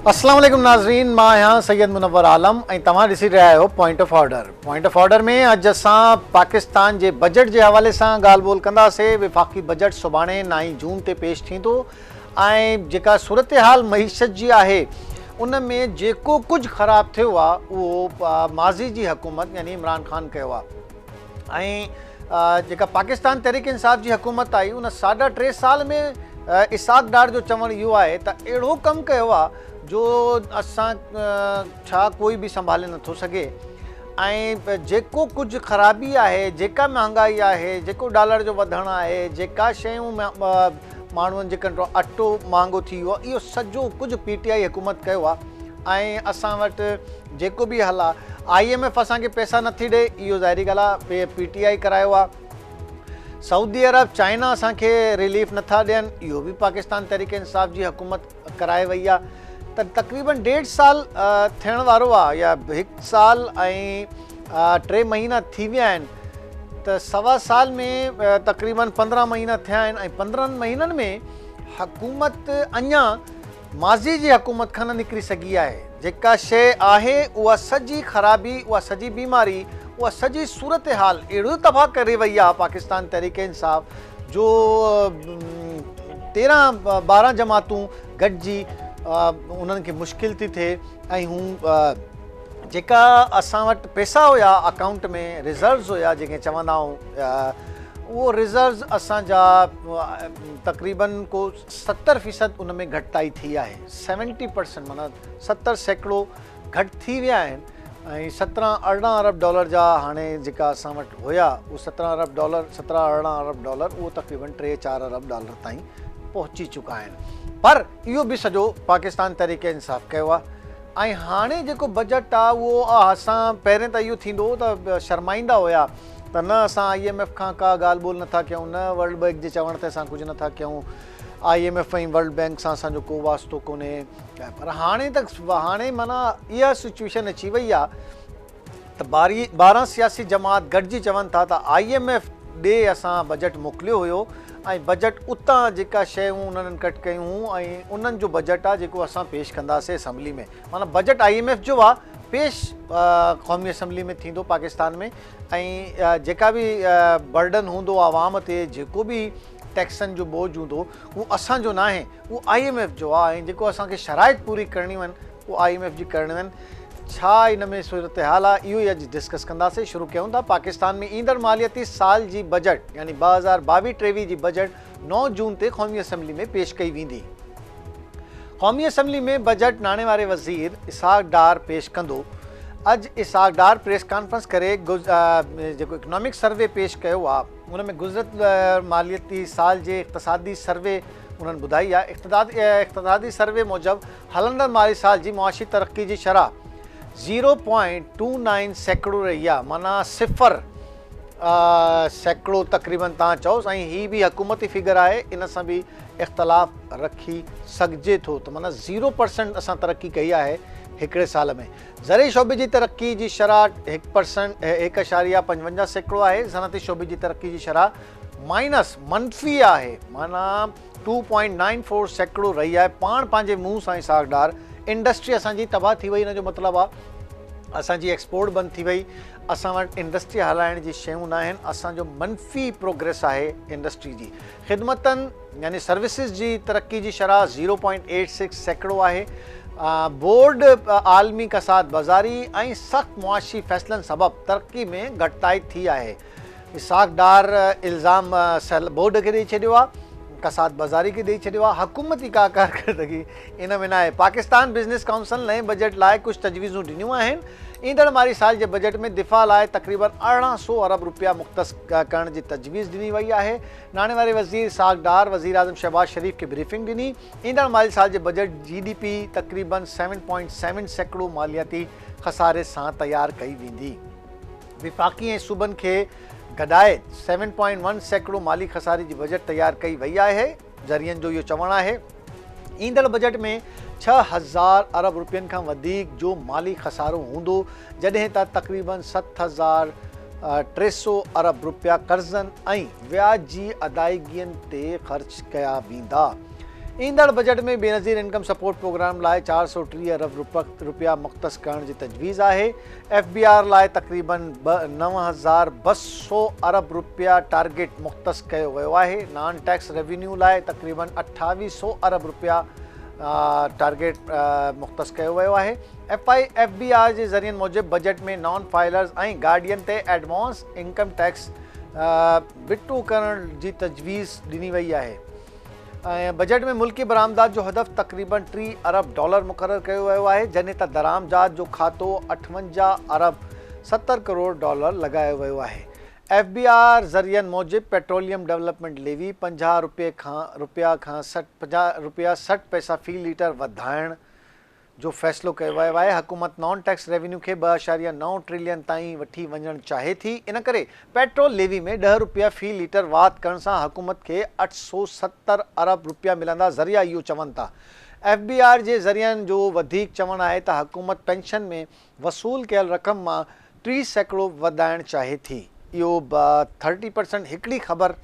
अस्सलाम वालेकुम नाज़रीन, मां आहियां सैयद मुनव्वर आलम ऐं तव्हां ॾिसी रहिया आहियो point of order. Point of order में अॼु असां पाकिस्तान जे बजट जे हवाले सां ॻाल्हि ॿोल कंदासीं। विफ़ाक़ी बजट सुभाणे 9 जून ते पेश थींदो ऐं जेका सूरत हाल मईशत जी आहे उन में जेको कुझु ख़राबु थियो आहे उहो माज़ी जी हुकूमत यानी इमरान ख़ान कयो आहे ऐं जेका पाकिस्तान तहरीक इंसाफ़ जी हुकूमत आई उन 3.5 साल में इसाक़ डार जो चवणु इहो आहे त अहिड़ो कमु कयो आहे जो असां छा कोई बि संभाले नथो सघे ऐं जेको कुझु ख़राबी आहे, जेका महांगाई आहे, जेको डॉलर जो वधणु आहे, जेका शयूं माण्हुनि जे कंट्रोल अटो महांगो थी वियो आहे, इहो सॼो कुझु PTI हुकूमत कयो आहे ऐं असां वटि जेको बि हल आहे IMF असांखे पैसा नथी ॾिए, इहो ज़ाहिरी ॻाल्हि आहे PTI करायो आहे। सऊदी अरब चाइना असांखे रिलीफ नथा ॾियनि, इहो बि पाकिस्तान तहरीक इंसाफ़ जी हुकूमत कराए वई आहे। त तक़रीबन 1.5 साल थियण वारो आहे या 1 साल ऐं 3 महीना थी विया आहिनि त 1.25 साल में तक़रीबन 15 महीना थिया आहिनि ऐं 15 महीननि में हुकूमत अञा माज़ी जी हुकूमत खां न निकिरी सघी आहे। जेका शइ आहे उहा सॼी ख़राबी, उहा सॼी बीमारी, उहा सॼी सूरत हाल अहिड़ो तबाह करे वई आहे पाकिस्तान तहरीक इंसाफ़ जो 13-12 जमातूं गॾिजी उन्हनि खे मुश्किल थी थिए ऐं हू जेका असां वटि पैसा हुया अकाउंट में रिज़र्व्स हुया जंहिंखे चवंदा आहियूं उहो रिज़र्व्स असांजा तक़रीबन को 70% उन में घटिताई थी आहे। 70% माना 70% घटि थी विया आहिनि ऐं 17-18 अरब डॉलर जा हाणे जेका असां वटि हुया उहो 17-18 अरब डॉलर उहो तक़रीबन 3-4 अरब डॉलर ताईं पहुची चुका आहिनि। पर इहो बि सॼो पाकिस्तान तहरीक इंसाफ़ कयो आहे ऐं हाणे जेको बजट आहे उहो असां पहिरें त इहो थींदो त शर्माईंदा हुया त न असां IMF खां का ॻाल्हि ॿोल नथा कयूं, न वर्ल्ड बैंक जे चवण ते असां कुझु नथा कयूं, IMF ऐं वर्ल्ड बैंक सां असांजो को वास्तो कोन्हे। पर हाणे माना इहा सिचुएशन अची वई आहे त 12 सियासी जमात गॾिजी चवनि था त IMF ॾे असां बजट मोकिलियो हुयो ऐं बजट उतां जेका शयूं उन्हनि कट कयूं ऐं उन्हनि जो बजट आहे जेको असां पेश कंदासीं असम्बली में। माना बजट IMF जो आहे पेश क़ौमी असम्बली में थींदो पाकिस्तान में ऐं जेका बि बर्डन हूंदो आवाम ते, जेको बि टैक्सनि जो बोझ हूंदो उहो असांजो न आहे, उहो IMF जो आहे ऐं जेको असांखे शराइत पूरी करणी आहिनि उहो IMF जी करणियूं आहिनि। छा इन में सूरत हाल आहे इहो ई अॼु डिस्कस कंदासीं। शुरू कयूं था। पाकिस्तान में ईंदड़ मालियाती साल जी बजट यानी 2022-23 जी बजट 9 जून ते क़ौमी असम्बली में पेश कई वेंदी। क़ौमी असम्बली में बजट नाणे वारे वज़ीर इसाक़ डार पेश कंदो। अॼु इसाक़ डार प्रेस कॉन्फ्रेंस करे जेको इकनॉमिक सर्वे पेश कयो आहे उन में गुज़िरत मालियाती साल जे इक़्तिसादी सर्वे उन्हनि ॿुधाई आहे। इक़्तिसादी सर्वे मूजिबि हलंदड़ माली साल जी मुआशी तरक़ी जी शरह 0.29% रही आहे, माना 0% तक़रीबन तव्हां चओ ऐं हीअ बि हुकूमती फिगर आहे, इन सां बि इख़्तिलाफ़ रखी सघिजे थो त माना 0% असां तरक़ी कई आहे हिकिड़े साल में। ज़रई शोबे जी तरक़ी जी शरह 1.55% आहे। सनअती शोबे जी तरक़ी जी शरह मनफ़ी आहे, माना 2.94% रही आहे। पाण पंहिंजे मुंहं सां इसाक़ डार इंडस्ट्री असांजी तबाह थी वई, इन जो मतिलबु आहे असांजी एक्सपोर्ट बंदि थी वई, असां वटि इंडस्ट्री हलाइण जी शयूं न आहिनि, असांजो मनफ़ी प्रोग्रेस आहे इंडस्ट्री जी। ख़िदमतनि यानी सर्विसिस जी तरक़ी जी शरह 0.86% आहे। बोर्ड आलमी कसाद बाज़ारी ऐं सख़्तु मुआशी फ़ैसिलनि सबबि तरक़ी में घटिताई थी आहे। इसाक़ डार इल्ज़ाम बोर्ड खे ॾेई छॾियो आहे, कसाद बाज़ारी खे ॾेई छॾियो आहे, हुकूमती का कारकर्दगी इन में न आहे। पाकिस्तान बिज़नेस काउंसिल नए बजट लाइ कुझु तजवीज़ूं ॾिनियूं आहिनि। ईंदड़ माली साल जे बजट में दिफ़ा लाइ तक़रीबन 1800 अरब रुपया मुख़्तस करण जी तजवीज़ ॾिनी वई आहे। नाणे वारे वज़ीर इसाक़ डार वज़ीर आज़म शहबाज़ शरीफ़ खे ब्रीफिंग ॾिनी। ईंदड़ माली साल जे बजट GDP तक़रीबन 7.7% मालियाती खसारे सां तयारु कई वेंदी। विफ़ाक़ी ऐं सूबनि खे गॾाए 7.1% माली खसारे जी बजट तयारु कई वई आहे। ज़रियनि जो इहो चवणु आहे ईंदड़ बजट में 6000 अरब रुपयनि खां वधीक जो माली खसारो हूंदो, जॾहिं त तक़रीबन 7300 अरब रुपया कर्ज़नि ऐं व्याज जी अदायगियुनि ते ख़र्च कया वेंदा। ईंदड़ बजट में बेनज़ीर इनकम सपोर्ट प्रोग्राम लाइ 430 अरब रुपया मुख़्तस करण जी तजवीज़ आहे। FBR लाइ तक़रीबन 9200 अरब रुपया टारगेट मुख़्तस कयो वियो आहे। नॉन टैक्स रेवेन्यू लाइ तक़रीबन 2800 अरब रुपया टारगेट मुख़्तस कयो वियो आहे। FBR जे ज़रियनि मूजिबि बजट में नॉन फाइलर्स ऐं गार्डियन ते एडवांस इनकम टैक्स बिटू करण जी तजवीज़ ॾिनी वई आहे। बजट में मुल्की बरामदात जो हदफ़ तक़रीबन 3 अरब डॉलर मुक़ररु कयो वियो आहे, जॾहिं त दरामदात जो खातो 58 अरब 70 करोड़ डॉलर लॻायो वियो आहे। FBR ज़रियनि मूजिबि पेट्रोलियम डेवलपमेंट लेवी 50 रुपया खां 60 पैसा फ़ी लीटर वधाइण जो फ़ैसिलो कयो वियो आहे। हुकूमत नॉन टैक्स रेवेन्यू खे 2.9 ट्रिलियन ताईं वठी वञणु चाहे थी। इन करे पेट्रोल लेवी में 10 रुपया फ़ी लीटर वाध करण सां हुकूमत खे 870 अरब रुपया मिलंदा, ज़रिया इहो चवनि था। FBR जे ज़रियनि जो वधीक चवणु आहे त हुकूमत पेंशन में वसूल कयल रक़म मां 30% वधाइणु चाहे थी। इहो 30% हिकिड़ी ख़बर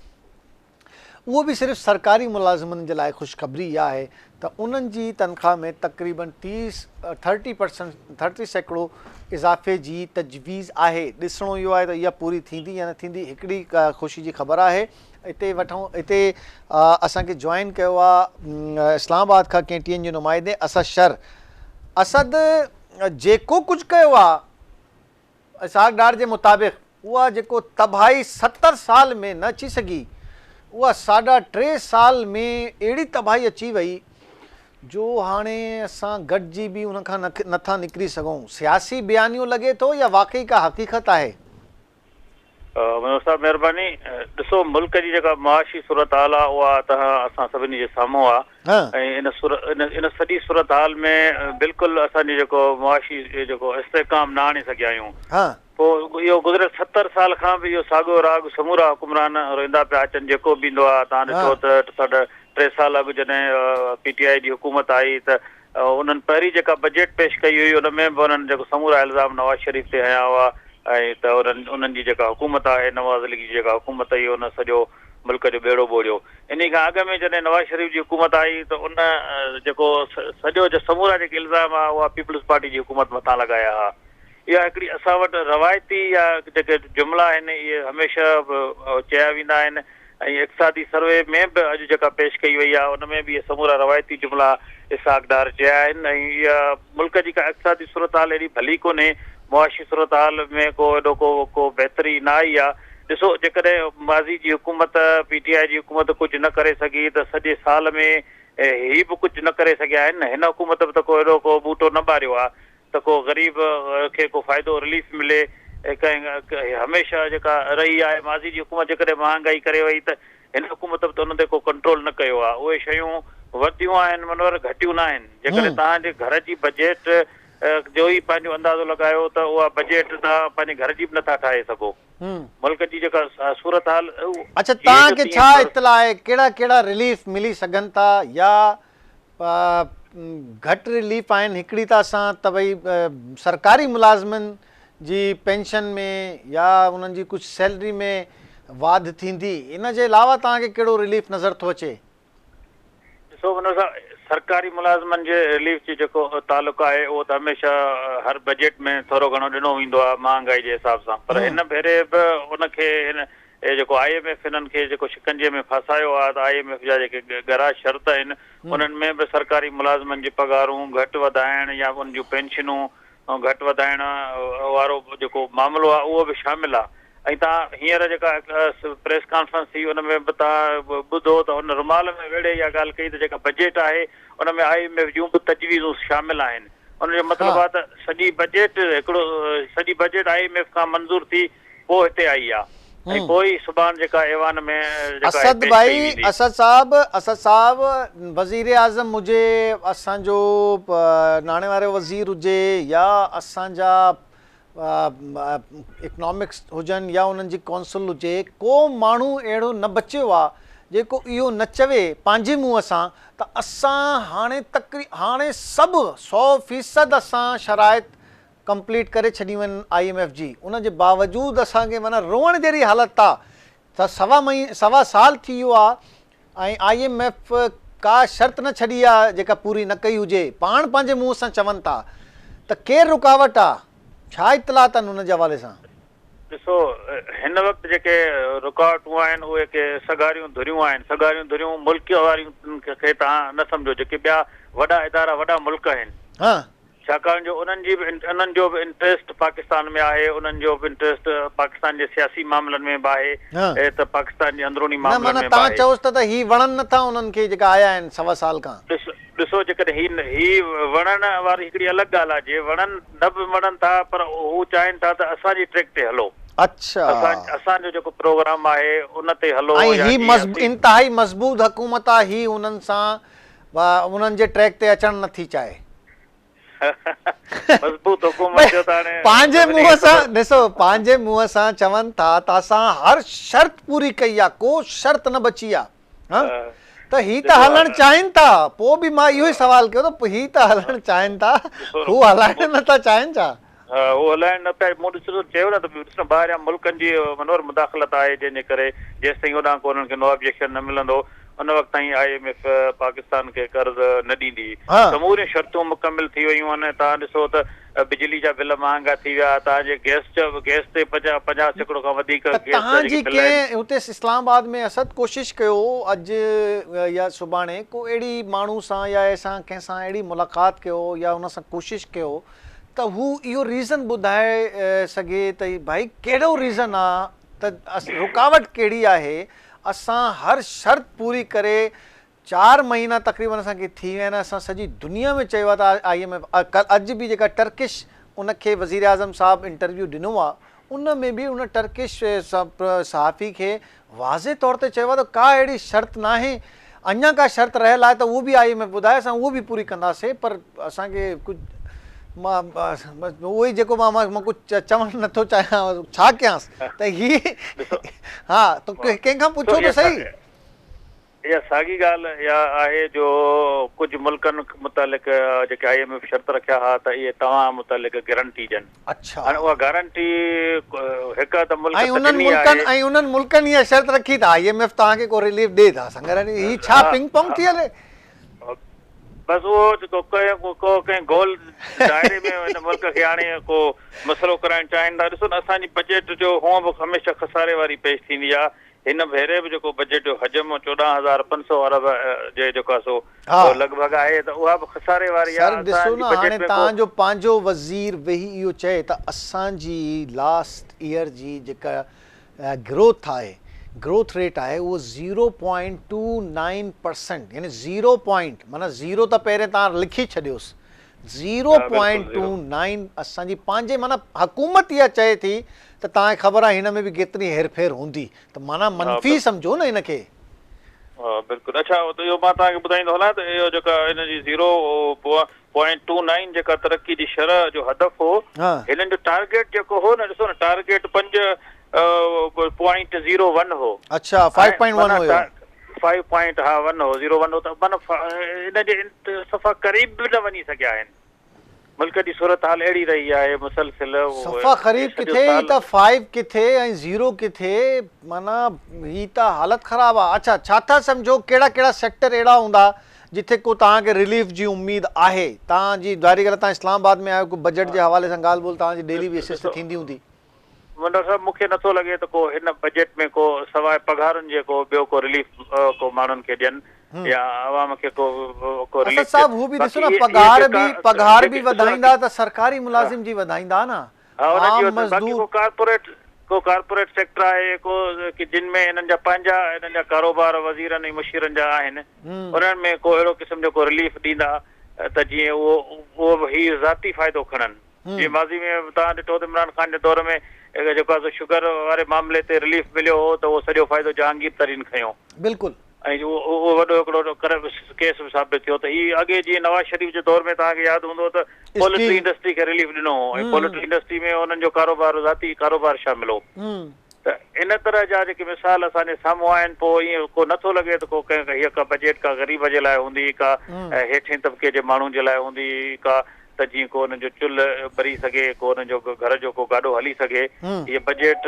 उहो बि सिर्फ़ु सरकारी मुलाज़िमनि जे लाइ ख़ुशख़बरी इहा आहे त उन्हनि जी तनख़्वाह में तक़रीबन 30% इज़ाफ़े जी तजवीज़ आहे। ॾिसणो इहो आहे त इहा पूरी थींदी या न थींदी। हिकिड़ी ख़ुशी जी ख़बर आहे। हिते असांखे जॉइन कयो आहे इस्लामाबाद खां KTN जो नुमाइंदे असद शर। असद, जेको कुझु कयो आहे इसहाक़ डार जे मुताबिक़, उहा जेको तबाही 70 साल में न अची सघी, उहा 3.5 साल में अहिड़ी तबाही अची वई जो हाणे असां गॾिजी बि उन खां नथा निकिरी सघूं। सियासी बयानियो लॻे थो या वाक़ई का हक़ीक़त आहे? मनोज साहब महिरबानी। ॾिसो, मुल्क जी जेका मुआशी सूरत हाल आहे उहा असां सभिनी जे साम्हूं आहे ऐं इन सॼी सूरत हाल में बिल्कुलु असांजी जेको मुआशी जेको इस्तेकाम न आणे सघिया आहियूं। पोइ इहो गुज़िरियल 70 साल खां बि इहो साॻियो राग समूरा हुकुमरान रहंदा पिया अचनि। जेको बि ईंदो आहे, तव्हां ॾिसो त 3 साल अॻु जॾहिं PTI जी हुकूमत आई त उन्हनि पहिरीं जेका बजट पेश कई हुई उन में बि उन्हनि जेको समूरा इल्ज़ाम नवाज़ शरीफ़ ते हया हुआ ऐं त उन्हनि जी जेका हुकूमत आहे, नवाज़ अली जी जेका हुकूमत आई, उन सॼो मुल्क जो बेड़ो ॿोड़ियो। इन खां अॻु में जॾहिं नवाज़ शरीफ़ जी हुकूमत आई त उन जेको सॼो समूरा जेके इल्ज़ाम आहे उहा पीपल्स पार्टी जी हुकूमत मथां लॻाया हुआ। इहा हिकिड़ी असां वटि रवायती या जेके जुमिला आहिनि इहे हमेशह चया वेंदा आहिनि ऐं इक़्तिसादी सर्वे में बि अॼु जेका पेश कई वई आहे उन में बि इहे समूरा रवायती जुमिला इसहाक़ डार चया आहिनि। ऐं इहा मुल्क जी का इक़्तिसादी सूरत हाल एॾी भली कोन्हे, मुआशी सूरत हाल में एॾो को बहितरी न आई आहे। ॾिसो, जेकॾहिं माज़ी जी हुकूमत PTI जी हुकूमत कुझु न करे सघी त सॼे साल में ही बि कुझु न करे सघिया आहिनि। हिन हुकूमत बि त एॾो को बूटो न ॿारियो आहे त को ग़रीब खे को फ़ाइदो रिलीफ मिले। हमेशह जेका रही आहे माज़ी जी हुकूमत, जेकॾहिं महांगाई करे वई त हिन हुकूमत बि त उन ते को कंट्रोल न कयो आहे। उहे शयूं वधियूं आहिनि मनोहर, घटियूं न आहिनि। जेकॾहिं तव्हांजे घर जी बजट जो ई पंहिंजो अंदाज़ो लॻायो त उहा बजट तव्हां पंहिंजे घर जी बि नथा ठाहे सघो। मुल्क जी जेका सूरत हाल। अच्छा, तव्हांखे छा इतला आहे, कहिड़ा रिलीफ मिली सघनि था या घटि रिलीफ आहिनि? हिकिड़ी त असां त भई सरकारी मुलाज़िमनि जी पेंशन में या उन्हनि जी कुझु सैलरी में वाध थींदी, इन जे अलावा तव्हांखे कहिड़ो रिलीफ नज़र थो अचे? ॾिसो मनोज साहब, सरकारी मुलाज़िमनि जे रिलीफ जो जेको तालुक़ु आहे उहो त हमेशह हर बजट में थोरो घणो ॾिनो वेंदो आहे महांगाई जे हिसाब सां। पर हिन भेरे बि उनखे जेको IMF हिननि खे जेको शिकंजे में फसायो आहे त IMF जा जेके गरा शर्त आहिनि उन्हनि में बि सरकारी मुलाज़िमनि जी पघारूं घटि वधाइण या उन जूं पेंशनूं घटि वधाइण वारो जेको मामिलो आहे उहो बि शामिलु आहे। ऐं तव्हां हींअर जेका प्रेस कॉन्फ्रेंस थी उन में बि तव्हां ॿुधो त हुन रुमाल में वेड़े इहा ॻाल्हि कई त जेका बजट आहे उन में IMF जूं बि तजवीज़ूं शामिलु आहिनि। उनजो मतिलबु आहे त सॼी बजट IMF खां मंज़ूर थी पोइ हिते आई आहे ऐं पोइ सुभाणे जेका ऐवान में असद साहब वज़ीर आज़म हुजे, असांजो नाणे वारो वज़ीर हुजे या असांजा इकनॉमिक्स हुजनि या उन्हनि जी कौंसिल हुजे, को माण्हू अहिड़ो न बचियो आहे जेको इहो न चवे पंहिंजे मुंहं सां त असां हाणे सभु 100% असां शराइत कंप्लीट करे छॾियूं आहिनि IMF जी। उन जे बावजूदि असांखे माना रोअण जहिड़ी हालत आहे त 1.25 साल थी वियो आहे ऐं IMF का शर्त न छड़ी आहे जेका पूरी न कई हुजे, पाण पंहिंजे मुंहं सां चवनि था, त केरु रुकावट आहे? छा इतला अथनि उन जे हवाले सां? ॾिसो, हिन वक़्तु जेके रुकावटूं आहिनि उहे के सगारियूं धुरियूं आहिनि। सगारियूं धुरियूं मुल्क वारियूं खे तव्हां न सम्झो, जेके ॿिया वॾा इदारा वॾा मुल्क आहिनि, छाकाणि जो उन्हनि जो बि इंट्रस्ट पाकिस्तान में आहे, उन्हनि जो बि इंट्रस्ट पाकिस्तान जे सियासी मामलनि में बि आहे, त पाकिस्तान जे अंदरूनी मामलनि में बि तव्हां आहे। चओसि था त ही वणनि नथा उन्हनि खे जेका आया आहिनि 1.25 साल खां? ॾिसो, जेकॾहिं ही वणण वारी हिकिड़ी अलॻि ॻाल्हि आहे। जे वणनि न बि वणनि था, पर हू चाहिनि था त असांजी ट्रैक ते हलो। अच्छा, असांजो जेको प्रोग्राम आहे उन ते हलो। इंतहाई मज़बूत हुकूमत आहे ही, उन्हनि सां उन्हनि जे ट्रैक ते अचणु नथी चाहे। मज़बूत हुकूमत जो त पंहिंजे मुंहं सां ॾिसो, पंहिंजे मुंहं सां चवनि था त असां हर शर्त पूरी कई आहे, को शर्त न बची आहे। त ही त हलणु चाहिनि था। पोइ बि मां इहो ई सवाल कयो त ही त हलणु चाहिनि था, हू हलाइणु नथा चाहिनि छा? उहो हलाइण न पिया। मूं ॾिसो चयो न त ॾिसो, ॿाहिरियां मुल्कनि जी मनोर मुदाख़लत आहे, जंहिंजे करे जेसि ताईं होॾां को उन्हनि खे नो ऑब्जेक्शन न मिलंदो उन वक़्त ताईं IMF पाकिस्तान खे कर्ज़ न ॾींदी। समूरियूं शर्तूं मुकमिल थी वियूं आहिनि। तव्हां ॾिसो त बिजली जा बिल महांगा थी विया, तव्हांजे गैस ते 50% खां वधीक तव्हांजी कंहिं हुते इस्लामाबाद में असद कोशिश कयो अॼु या सुभाणे को अहिड़ी माण्हू सां या असां कंहिंसां अहिड़ी मुलाक़ात कयो या हुन सां कोशिशि कयो त हू इहो रीज़न ॿुधाए सघे त भाई कहिड़ो रीज़न आहे, त रुकावट कहिड़ी आहे? असां हर शर्त पूरी करे 4 महीना तक़रीबन असांखे थी विया आहिनि। असां सॼी दुनिया में चयो आहे त IMF अॼु बि जेका टर्किश उनखे वज़ीर आज़म साहब इंटरव्यू ॾिनो आहे, उन में बि उन टर्किश सहाफ़ी खे वाज़े तौर ते चयो आहे त का अहिड़ी शर्त न आहे, अञा का शर्त रहियल आहे त उहो बि IMF ॿुधाए, असां उहो बि पूरी कंदासीं। पर असांखे कुझु मां उहो ई जेको मां कुझु चवणु नथो चाहियां, छा कयांसि त ही हा त कंहिंखां पुछो त सही। इहा साॻी ॻाल्हि इहा आहे जो कुझु मुल्कनि मुतालिक़ जेके IMF शर्त रखिया हुआ त इहे तव्हां मुतालिक़ गारंटी ॾियनि। अच्छा, हाणे उहा गारंटी हिकु त मुल्क ऐं उन्हनि मुल्कनि इहा शर्त रखी त IMF तव्हांखे को रिलीफ ॾे था। ही छा पिंग पोंग थी हले? बसि उहो को कंहिं गोल दायरे में हिन मुल्क खे हाणे को मसइलो कराइणु चाहिनि था। ॾिसो न, असांजी बजट जो हूअं बि हमेशह खसारे वारी पेश थींदी आहे। हिन भेरे बि जेको बजट जो हजम 14,500 अरब जे जेको आहे सो लॻभॻि आहे, त उहा बि खसारे वारी आहे। ॾिसो न, हाणे तव्हांजो पंहिंजो वज़ीर वेही इहो चए त असांजी लास्ट ईयर जी जेका ग्रोथ आहे, ग्रोथ रेट आहे उहो 0.29%, यानी 0 पॉइंट, माना 0 त पहिरें तव्हां लिखी छॾियोसि, 0.29 असांजी पंहिंजे, माना हुकूमत इहा चए थी त तव्हांखे ख़बर आहे हिन में बि केतिरी हेरफेर हूंदी, त माना मनफ़ी सम्झो न हिनखे। बिल्कुलु। अच्छा, इहो मां तव्हांखे ॿुधाईंदो हलां त इहो जेका हिनजी 0.29 जेका तरक़ी जी शरह जो हदफ़ हो, हिननि जो टारगेट जेको हो न, ॾिसो न, टारगेट 5.01 हो। अच्छा, 5.1 हुयो। 5.1 हो, 0.1 हो, त माना हिनजे सफ़ा क़रीब बि न वञी सघिया आहिनि। मुल्क जी सूरत हाल अहिड़ी रही आहे मुसलसिल। सफ़ा क़रीब किथे, ही त 5 किथे ऐं 0 किथे, माना ही त हालत ख़राब आहे। अच्छा, छा था सम्झो कहिड़ा कहिड़ा सेक्टर अहिड़ा हूंदा जिथे को तव्हांखे रिलीफ जी उम्मीद आहे? तव्हांजी ज़ाहिरी ॻाल्हि, तव्हां इस्लामाबाद में आहियो, को बजट जे हवाले सां ॻाल्हि ॿोल तव्हांजी डेली बेसिस ते थींदी हूंदी। मनोहर साहब, मूंखे नथो लॻे त को हिन बजट में को सवाइ पघारुनि जे को ॿियो को रिलीफ को माण्हुनि खे ॾियनि या अवाम खे को रिलीफ। साहब, हू बि ॾिसो न, पघार बि वधाईंदा त सरकारी मुलाज़िम जी वधाईंदा न। को कारपोरेट सेक्टर आहे को जिन में हिननि जा पंहिंजा हिननि जा कारोबार वज़ीरनि ऐं मुशीरनि जा आहिनि, उन्हनि में को अहिड़ो क़िस्म जो को रिलीफ ॾींदा त जीअं उहो ही ज़ाती फ़ाइदो खणनि। जीअं माज़ी में तव्हां ॾिठो त इमरान ख़ान जे दौर में जेको आहे शुगर वारे मामले ते रिलीफ मिलियो हो त उहो सॼो फ़ाइदो जहांगीर तरीन खयो। बिल्कुलु। ऐं उहो वॾो हिकिड़ो केस बि साबित थियो त हीअ अॻे जीअं नवाज़ शरीफ़ जे दौर में तव्हांखे यादि हूंदो त पोल्ट्री इंडस्ट्री खे रिलीफ ॾिनो हो, ऐं पोल्ट्री इंडस्ट्री में उन्हनि जो कारोबार ज़ाती कारोबार शामिल हो। त इन तरह जा जेके मिसाल असांजे साम्हूं आहिनि, पोइ ईअं को नथो लॻे त को कंहिं हीअ का बजट का ग़रीब जे लाइ हूंदी, का हेठें तबिके जे माण्हुनि जे लाइ हूंदी, का त जीअं को हुनजो चुल्ह ॿरी सघे, को हुनजो घर जो को गाॾो हली सघे। हीअ बजट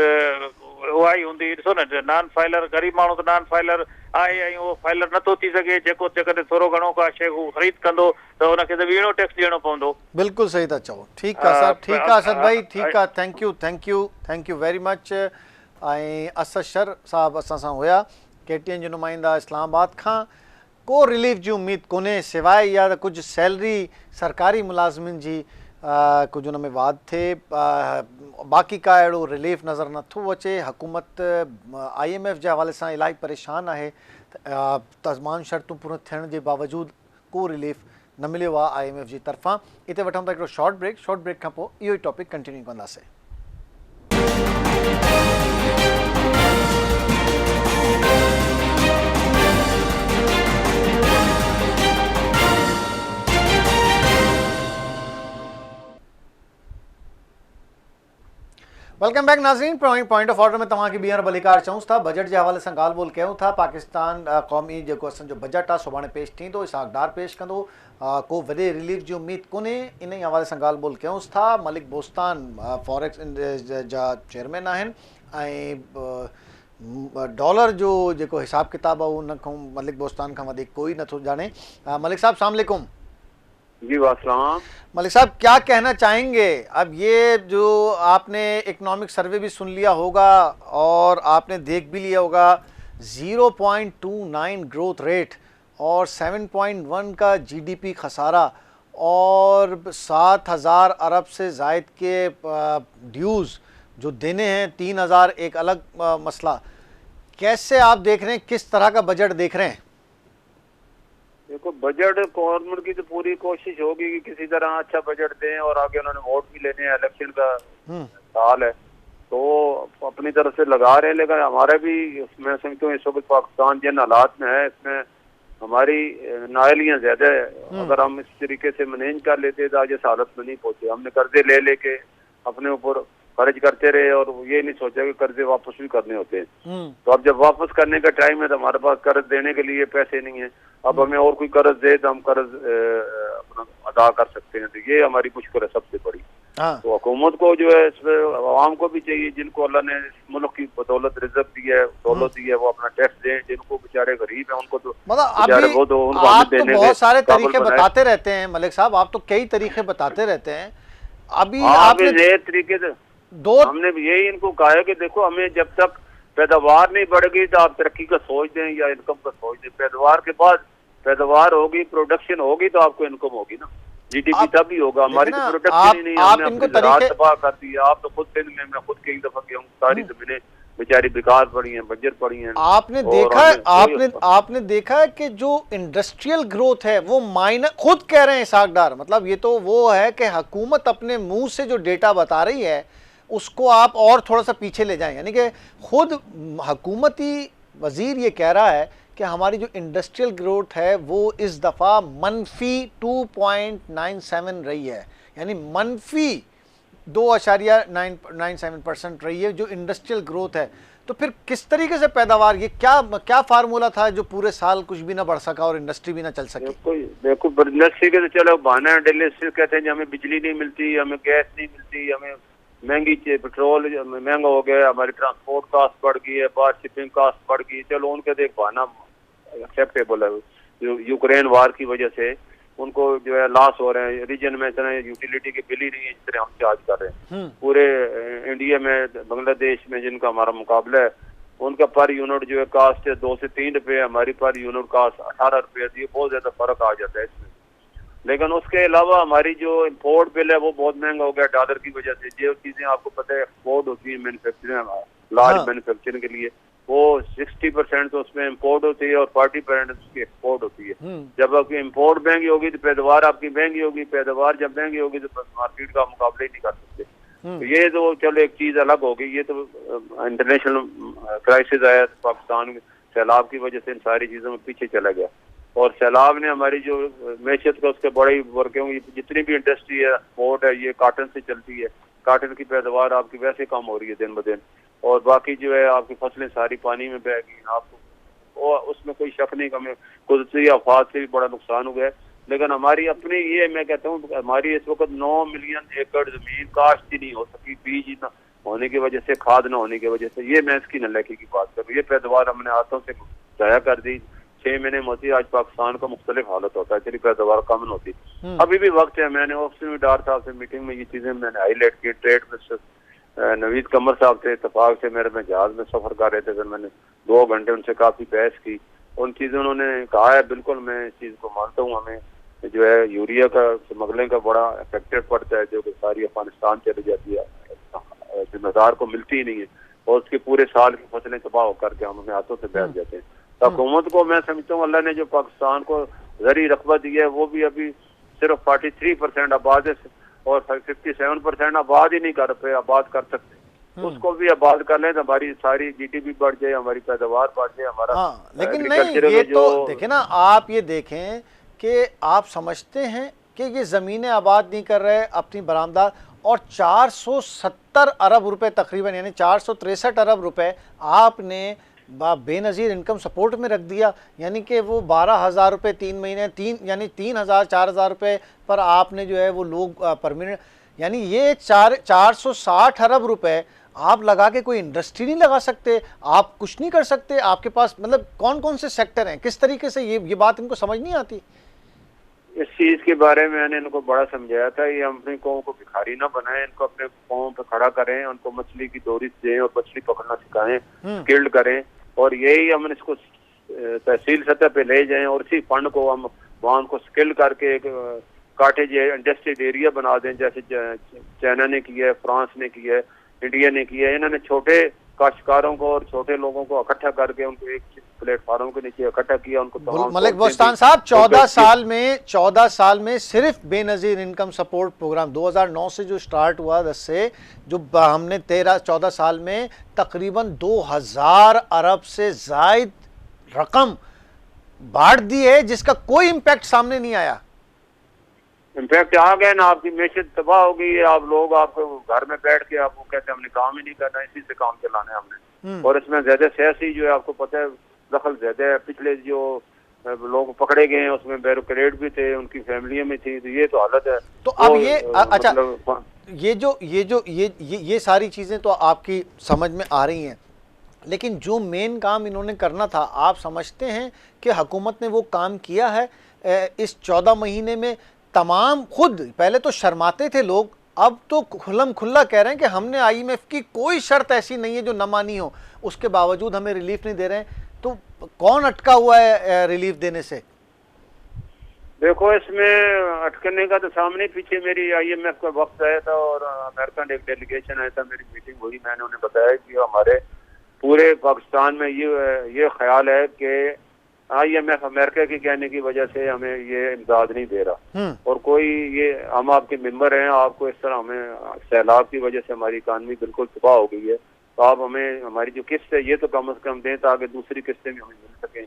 उहा ई हूंदी। ॾिसो न, नॉन फाइलर गरीब माण्हू त नॉन फाइलर आहे ऐं उहो फाइलर नथो थी सघे, जेको जेकॾहिं थोरो घणो का शइ हू ख़रीद कंदो त हुनखे त वीणो टैक्स ॾियणो पवंदो। बिल्कुलु सही था चओ। ठीकु आहे सर, ठीकु आहे असद भाई, ठीकु आहे, थैंक यू वेरी मच। ऐं असद शर साहब असां सां हुया, KTN जो नुमाइंदा इस्लामाबाद खां। को रिलीफ जी उम्मीद कोन्हे सवाइ इहा त कुझु सैलरी सरकारी मुलाज़िमिन जी कुझु हुन में वाध थिए, बाक़ी का अहिड़ो रिलीफ नज़र नथो अचे। हुकूमत IMF जे हवाले सां इलाही परेशान आहे, तज़मान शर्तूं पूरो थियण जे बावजूदि को रिलीफ न मिलियो आहे IMF जी तरफ़ां। हिते वठूं था हिकिड़ो शॉर्ट ब्रेक खां पोइ इहो ई टॉपिक कंटिन्यू कंदासीं। वेलकम बैक नाज़रीन। पॉइंट ऑफ ऑर्डर में तव्हांखे ॿीहर भलीकार चऊंसि था। बजट जे हवाले सां ॻाल्हि ॿोल कयूं था। पाकिस्तान क़ौमी जेको असांजो बजट आहे सुभाणे पेश थींदो, इसहाक़ डार पेश कंदो। को वॾे रिलीफ जी उम्मीद कोन्हे, इन ई हवाले सां ॻाल्हि ॿोल कयूंसि था। मलिक बोस्तान फॉरेक्स जा चेयरमैन आहिनि ऐं डॉलर जो जेको हिसाब किताब आहे उन खां मलिक बोस्तान खां वधीक कोई नथो ॼाणे। मलिक साहब सलाम अलैकुम। जी वासलाम। मलिक साहब क्या कहना चाहेंगे? अब ये जो आपने इकोनॉमिक सर्वे भी सुन लिया होगा और आपने देख भी लिया होगा, 0.29 ग्रोथ रेट और 7.1 का GDP खसारा और 7,000 अरब से जायद के ड्यूज़ जो देने हैं, 3,000 एक अलग मसला। कैसे आप देख रहे हैं, किस तरह का बजट देख रहे हैं? देखो, बजट गवर्नमेंट की तो पूरी कोशिश होगी कि किसी तरह अच्छा बजट दें, और आगे उन्होंने वोट भी लेने हैं, इलेक्शन का साल है तो अपनी तरफ से लगा रहे हैं। लेकिन हमारा भी मैं समझता हूँ इस वक्त पाकिस्तान जिन हालात में है, इसमें हमारी नाअहलियाँ ज्यादा है। अगर हम इस तरीके से मैनेज कर लेते तो आज इस हालत में नहीं पहुंचे। हमने कर्जे ले लेके अपने ऊपर खर्च करते रहे और ये नहीं सोचा कि कर्जे वापस भी करने होते हैं। तो अब जब वापस करने का टाइम है तो हमारे पास कर्ज देने के लिए पैसे नहीं है। अब हमें और कोई कर्ज दे तो हम कर्ज अपना अदा कर सकते हैं। तो ये हमारी मुश्किल है सबसे बड़ी। तो हुकूमत को जो है, इसमें आवाम को भी चाहिए, जिनको अल्लाह ने मुल्क की बदौलत रिजर्व दी है, दौलत दी है, वो अपना टैक्स दें। जिनको बेचारे गरीब है उनको तो मतलब आप तो बहुत सारे तरीके बताते रहते हैं मलिक साहब, आप तो कई तरीके बताते रहते हैं। अभी आपने नए तरीके से हमने यही इनको कहा है कि देखो, हमें जब तक पैदावार नहीं बढ़ेगी तो आप तरक्की का सोच दें या इनकम का सोच दें। पैदावार के बाद पैदावार होगी, प्रोडक्शन होगी तो आपको इनकम होगी ना, GDP तभी होगा। हमारी तो प्रोडक्शन ही नहीं, हमने अपनी ज़राअत तबाह कर दी है। आप तो खुद सिंध में, मैं खुद कई दफा गया हूँ, सारी जमीनें बेचारी बेकार पड़ी हैं, बंजर पड़ी हैं। आपने देखा है कि जो इंडस्ट्रियल ग्रोथ है वो माइनस, खुद कह रहे हैं इसहाक़ डार, मतलब ये तो वो है कि हुकूमत अपने मुंह से जो डेटा बता रही है उसको आप और थोड़ा सा पीछे ले जाएं। यानी कि खुद हुकूमती वजीर ये कह रहा है कि हमारी जो इंडस्ट्रियल ग्रोथ है वो इस दफ़ा -2.97 रही है, यानी -2.97% रही है जो इंडस्ट्रियल ग्रोथ है। तो फिर किस तरीके से पैदावार, ये क्या फार्मूला था जो पूरे साल कुछ भी ना बढ़ सका और इंडस्ट्री भी ना चल सकी? देखो इंडस्ट्री के तो चलो बहाना है, दिल्ली से कहते हैं कि हमें बिजली नहीं मिलती, हमें गैस नहीं मिलती, हमें महंगी पेट्रोल महंगा हो गया, हमारी ट्रांसपोर्ट कास्ट बढ़ गई है, बाहर शिपिंग कास्ट बढ़ गई। चलो उनके देख बहाना एक्सेप्टेबल है। यूक्रेन वार की वजह से उनको जो है लॉस हो रहे हैं, रीजन में इतना यूटिलिटी के बिल ही नहीं है जिस तरह हम चार्ज कर रहे हैं। पूरे इंडिया में, बांग्लादेश में जिनका हमारा मुकाबला है, उनका पर यूनिट जो है कास्ट है 2 से 3 रुपये, हमारी पर यूनिट कास्ट 18 रुपये। ये बहुत ज्यादा फर्क आ जाता है इसमें। लेकिन उसके अलावा हमारी जो इम्पोर्ट बिल है वो बहुत महंगा हो गया डॉलर की वजह से। जो चीजें आपको पता है एक्सपोर्ट होती है मैन्युफैक्चरिंग, लार्ज मैन्युफैक्चरिंग के लिए, वो 60% तो उसमें इम्पोर्ट होती है और 40% उसकी एक्सपोर्ट होती है। जब आपकी इम्पोर्ट महंगी होगी तो पैदावार आपकी महंगी होगी, पैदावार जब महंगी होगी तो मार्केट का मुकाबला ही नहीं कर सकते। तो ये तो चलो एक चीज अलग होगी। ये तो इंटरनेशनल क्राइसिस आया पाकिस्तान में, सैलाब की वजह से इन सारी चीजों में पीछे चला गया। और सैलाब ने हमारी जो मैशियत का उसके बड़े वर्क होंगे, जितनी भी इंडस्ट्री है, पोर्ट है, ये काटन से चलती है। काटन की पैदावार आपकी वैसे कम हो रही है दिन ब दिन, और बाकी जो है आपकी फसलें सारी पानी में बह गई। आपको उसमें कोई शक नहीं कि हमें कुदरती आफात से भी बड़ा नुकसान हुआ है। लेकिन हमारी अपनी ये, मैं कहता हूँ हमारी इस वक्त 9 मिलियन एकड़ जमीन काश्त ही नहीं हो सकी, बीज होने की वजह से, खाद न होने की वजह से, ये मैं इसकी नलायकी की बात करूँ। ये पैदावार हमने हाथों से जाया कर दी, 6 महीने में होती है। आज पाकिस्तान का मुख्तलिफ हालत होता है, तेरी पैदावार कम होती। अभी भी वक्त है, मैंने ऑफिस में डार साहब से मीटिंग में ये चीजें मैंने हाईलाइट की। ट्रेड मिनिस्टर नवीद कमर साहब से इत्तफाक से मैं जहाज में सफर कर रहे थे, फिर मैंने 2 घंटे उनसे काफी बहस की। उन चीजों उन्होंने कहा है, बिल्कुल मैं इस चीज को मानता हूँ। हमें जो है यूरिया का स्मगलिंग का बड़ा इफेक्टेड पड़ता है, जो कि सारी अफगानिस्तान चली जाती है, जिम्मेदार को मिलती ही नहीं है, और उसके पूरे साल की फसलें तबाह होकर के हम अपने हाथों से बैठ जाते हैं। तो हुकूमत को मैं समझता हूँ अल्लाह ने जो पाकिस्तान को जरी रकबा दी है, वो भी अभी सिर्फ 43% आबाद है, और 57% आबाद ही नहीं कर पे आबाद कर सकते। उसको भी आबाद कर लें तो हमारी सारी GDP बढ़ जाए, हमारी पैदावार बढ़ जाए, हमारा। हाँ, लेकिन नहीं, ये तो देखें ना, आप ये देखें कि आप समझते हैं कि ये ज़मीनें आबाद नहीं कर रहे अपनी बरामदार, और 470 अरब रुपए तकरीबन, यानी 463 अरब रुपए आपने बेनज़ीर इनकम सपोर्ट में रख दिया। यानी कि वो 12,000 रुपये 3 महीने, यानी 3,000 4,000 रुपये पर आपने जो है वो लोग परमानेंट, यानी ये 460 अरब रुपए आप लगा के कोई इंडस्ट्री नहीं लगा सकते, आप कुछ नहीं कर सकते। आपके पास मतलब कौन कौन से सेक्टर हैं, किस तरीके से ये बात इनको समझ नहीं आती। इस चीज के बारे में मैंने इनको बड़ा समझाया था, ये अपनी कौम को भिखारी ना बनाएं, इनको अपने कौम पे खड़ा करें, उनको मछली की डोरी दें और मछली पकड़ना सिखाएं, स्किल्ड करें, और यही हम इसको तहसील सतह पे ले जाएं, और इसी फंड को हम वहाँ उनको स्किल करके एक काटेज इंडस्ट्रियल एरिया बना दें, जैसे चाइना ने किया है, फ्रांस ने किया है, इंडिया ने किया है। इन्होंने छोटे काश्तकारों को और छोटे लोगों को इकट्ठा करके उनको एक प्लेटफार्म के नीचे इकट्ठा किया, उनको। मलिक बोस्तान साहब, 14 साल में सिर्फ बेनजीर इनकम सपोर्ट प्रोग्राम 2009 से जो स्टार्ट हुआ, 10 से जो हमने 14 साल में तकरीबन 2000 अरब से जायद रकम बांट दी है, जिसका कोई इम्पैक्ट सामने नहीं आया। इम्पैक्ट आ गया ना, आपकी मैशत तबाह हो गई है। आप लोग आपको घर में बैठ के आपको कहते हैं हमने काम ही नहीं करना, इसी से काम चलाना है हमने। और इसमें ज्यादा सियासी जो है, आपको पता है दखल ज्यादा है। पिछले जो लोग पकड़े गए हैं उसमें बैरोक्रेट भी थे, उनकी फैमिलियों में थी, तो ये तो हालत है। तो अब ये अच्छा, ये सारी चीजें तो आपकी समझ में आ रही हैं, लेकिन जो मेन काम इन्होंने करना था, आप समझते हैं कि हुकूमत ने वो काम किया है इस 14 महीने में? तमाम खुद पहले तो शर्माते थे लोग, अब तो खुल्लम खुल्ला कह रहे हैं कि हमने IMF की कोई शर्त ऐसी नहीं है जो न मानी हो, उसके बावजूद हमें रिलीफ नहीं दे रहे हैं। तो कौन अटका हुआ है रिलीफ देने से? देखो, इसमें अटकने का तो सामने पीछे मेरी IMF का वक्त आया था और अमेरिकन एक डेलीगेशन आया था, मेरी मीटिंग हुई, मैंने उन्हें बताया कि हमारे पूरे पाकिस्तान में ये ख्याल है कि IMF अमेरिका के कहने की वजह से हमें ये इमदाद नहीं दे रहा, और कोई ये हम आपके मेंबर हैं, आपको इस तरह हमें सैलाब की वजह से हमारी इकानमी बिल्कुल तबाह हो गई है, तो आप हमें हमारी जो किस्त है ये तो कम से कम दें ताकि दूसरी किस्तें भी हमें मिल सकें।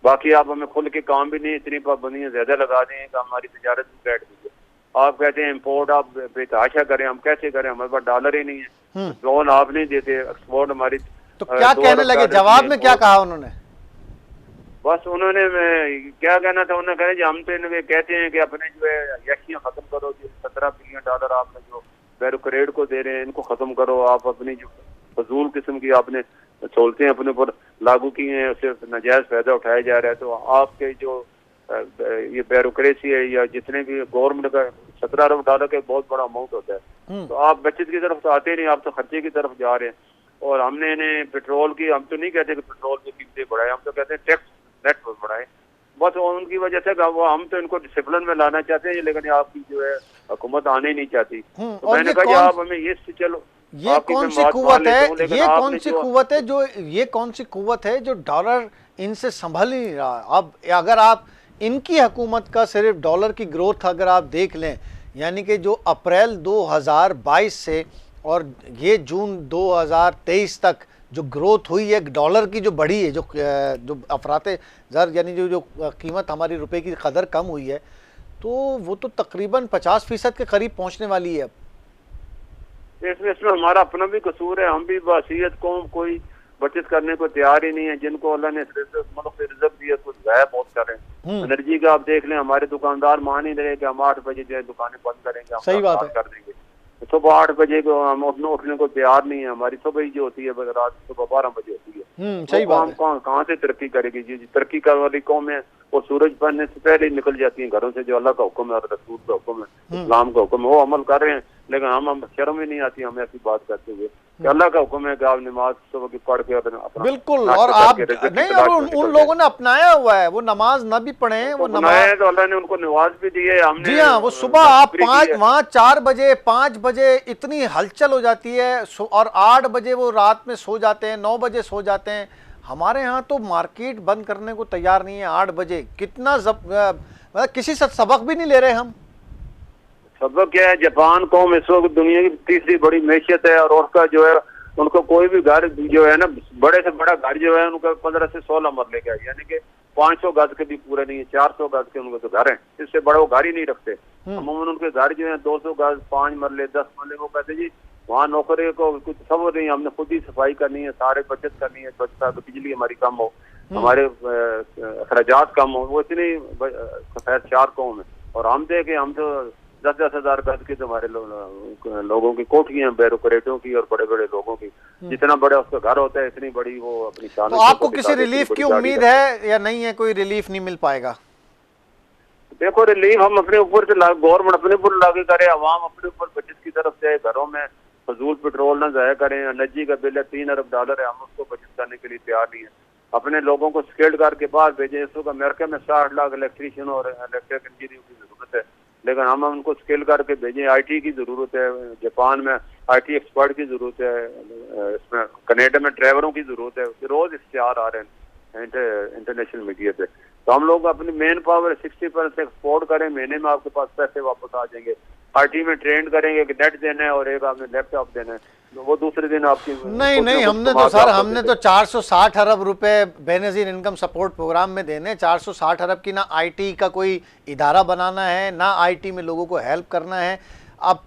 बाकी आप हमें खुल के काम भी नहीं, इतनी पाबंदियां ज्यादा लगा दें कि हमारी तजारत भी बैठ गई है। आप कहते हैं इम्पोर्ट आप बेतहाशा करें, हम कैसे करें, हमारे पास डॉलर ही नहीं है, लोन आप नहीं देते, एक्सपोर्ट हमारी। तो क्या कहने लगे जवाब में, क्या कहा उन्होंने? बस उन्होंने क्या कहना था, उन्होंने कहा हम तो इन्हें कहते हैं कि अपने जो है यशियाँ खत्म करो, जो $17 बिलियन आपने जो बैरोक्रेट को दे रहे हैं इनको खत्म करो, आप अपनी जो फजूल किस्म की आपने सहूलतें अपने ऊपर लागू की हैं, उससे नाजायज फायदा उठाया जा रहा है। तो आपके जो ये ब्यूरोक्रेसी है या जितने भी गवर्नमेंट का $17 अरब का बहुत बड़ा अमाउंट होता है, तो आप बचत की तरफ तो आते नहीं, आप तो खर्चे की तरफ जा रहे हैं। और हमने इन्हें पेट्रोल की, हम तो नहीं कहते कि पेट्रोल की कीमतें बढ़ाए, हम तो कहते हैं टैक्स नेट बढ़ाए, बस उनकी वजह से वो हम तो इनको डिसिप्लिन में लाना चाहते हैं, लेकिन आपकी जो है हुकूमत आने नहीं चाहती। तो मैंने कहा आप हमें ये चलो, ये कौन सी कुव्वत है, ये कौन सी कुव्वत है जो, ये कौन सी कुव्वत है जो डॉलर इनसे संभल ही नहीं रहा। अब अगर आप इनकी हुकूमत का सिर्फ डॉलर की ग्रोथ अगर आप देख लें, यानी कि जो अप्रैल 2022 से और ये जून 2023 तक जो ग्रोथ हुई है डॉलर की, जो बढ़ी है, जो अफराते ज़र यानी जो कीमत हमारी रुपए की कदर कम हुई है, तो वो तो तकरीबन 50% के करीब पहुंचने वाली है। इसमें हमारा अपना भी कसूर है, हम भी बासियत कौम कोई बचत करने को तैयार ही नहीं है, जिनको अल्लाह ने रिज़्क़ दिया कुछ गाया बहुत कर रहे हैं। एनर्जी का आप देख लें, हमारे दुकानदार मान ही रहे कि हम 8 बजे जो है दुकानें बंद करेंगे, हम सही बात है, कर देंगे। सुबह 8 बजे को हम उठने को तैयार नहीं है। हमारी सुबह ही जो होती है रात सुबह 12 बजे होती है। सही बात है। कहाँ से तरक्की करेगी जी? तरक्की करने वाली कौम है वो सूरज बनने से पहले ही निकल जाती है घरों से। जो अल्लाह का हुक्म है और रसूल का हुक्म है, इस्लाम का हुक्म है, वो अमल कर रहे हैं। लेकिन हम शर्म ही नहीं आती हमें ऐसी बात करते हुए कि अल्लाह का हुक्म है कि आप नमाज सुबह की पढ़ के अपना बिल्कुल। और आप नहीं, और उन लोगों ने अपनाया हुआ है, वो नमाज न भी पढ़े, वो नमाज तो अल्लाह ने उनको नमाज भी दी है। हमने जी हाँ, वो सुबह आप 5 वहाँ 4 बजे 5 बजे इतनी हलचल हो जाती है और 8 बजे वो रात में सो जाते हैं, 9 बजे सो जाते हैं। हमारे यहाँ तो मार्केट बंद करने को तैयार नहीं है 8 बजे। कितना मतलब किसी से सबक भी नहीं ले रहे हम। सबक क्या है? जापान कौम इस वक्त दुनिया की तीसरी बड़ी मैशियत है और उसका जो है उनको कोई भी घर जो है ना, बड़े से बड़ा घर जो है उनका 15 से 16 मरले का है, यानी कि 500 गज के भी पूरे नहीं है, 400 गज के उनके तो घर हैं। इससे बड़ा वो घर ही नहीं रखते। अमूमन उनके घर जो है 200 गज, 5 मरले, 10 मरले। वो कहते जी वहाँ नौकरी को कुछ सब नहीं, हमने खुद ही सफाई करनी है, सारे बचत करनी है, बचता तो बिजली हमारी कम हो, हमारे अखराजात कम हो। वो इतनी खैरचार कौम है। और हम देखे हम तो 10-10 हजार गज के तुम्हारे लोगों की कोठियां, ब्यूरोक्रेटों की और बड़े बड़े लोगों की। जितना बड़ा उसका घर होता है इतनी बड़ी वो अपनी शान। तो आपको किसी रिलीफ की उम्मीद है या नहीं है? कोई रिलीफ नहीं मिल पाएगा? देखो, रिलीफ हम अपने ऊपर से गवर्नमेंट अपने ऊपर लागू करे, अवाम अपने ऊपर बचत की तरफ जाए, घरों में फजूल पेट्रोल न जाया करें। एनर्जी का बिल है $3 अरब है, हम उसको बचत करने के लिए तैयार नहीं है। अपने लोगों को स्किल्ड करके बाहर भेजें। इस वक्त अमेरिका में 60 लाख इलेक्ट्रीशियन और इलेक्ट्रिक इंजीनियर की जरूरत है, लेकिन हम उनको स्किल करके भेजें। आईटी की जरूरत है, जापान में आईटी एक्सपर्ट की जरूरत है, इसमें कनाडा में ड्राइवरों की जरूरत है। रोज इश्तिहार आ रहे हैं इंटरनेशनल मीडिया पे। तो हम लोग अपनी मेन पावर 60% एक्सपोर्ट करें, महीने में आपके पास पैसे वापस आ जाएंगे। आईटी में ट्रेंड करेंगे कि नेट देना है और एक आपने लैपटॉप देना है, तो वो दूसरे दिन आपकी नहीं हमने तो सर हमने तो 460 अरब रुपए बेनजीर इनकम सपोर्ट प्रोग्राम में देने। 460 अरब की ना आईटी का कोई इदारा बनाना है, ना आईटी में लोगों को हेल्प करना है। अब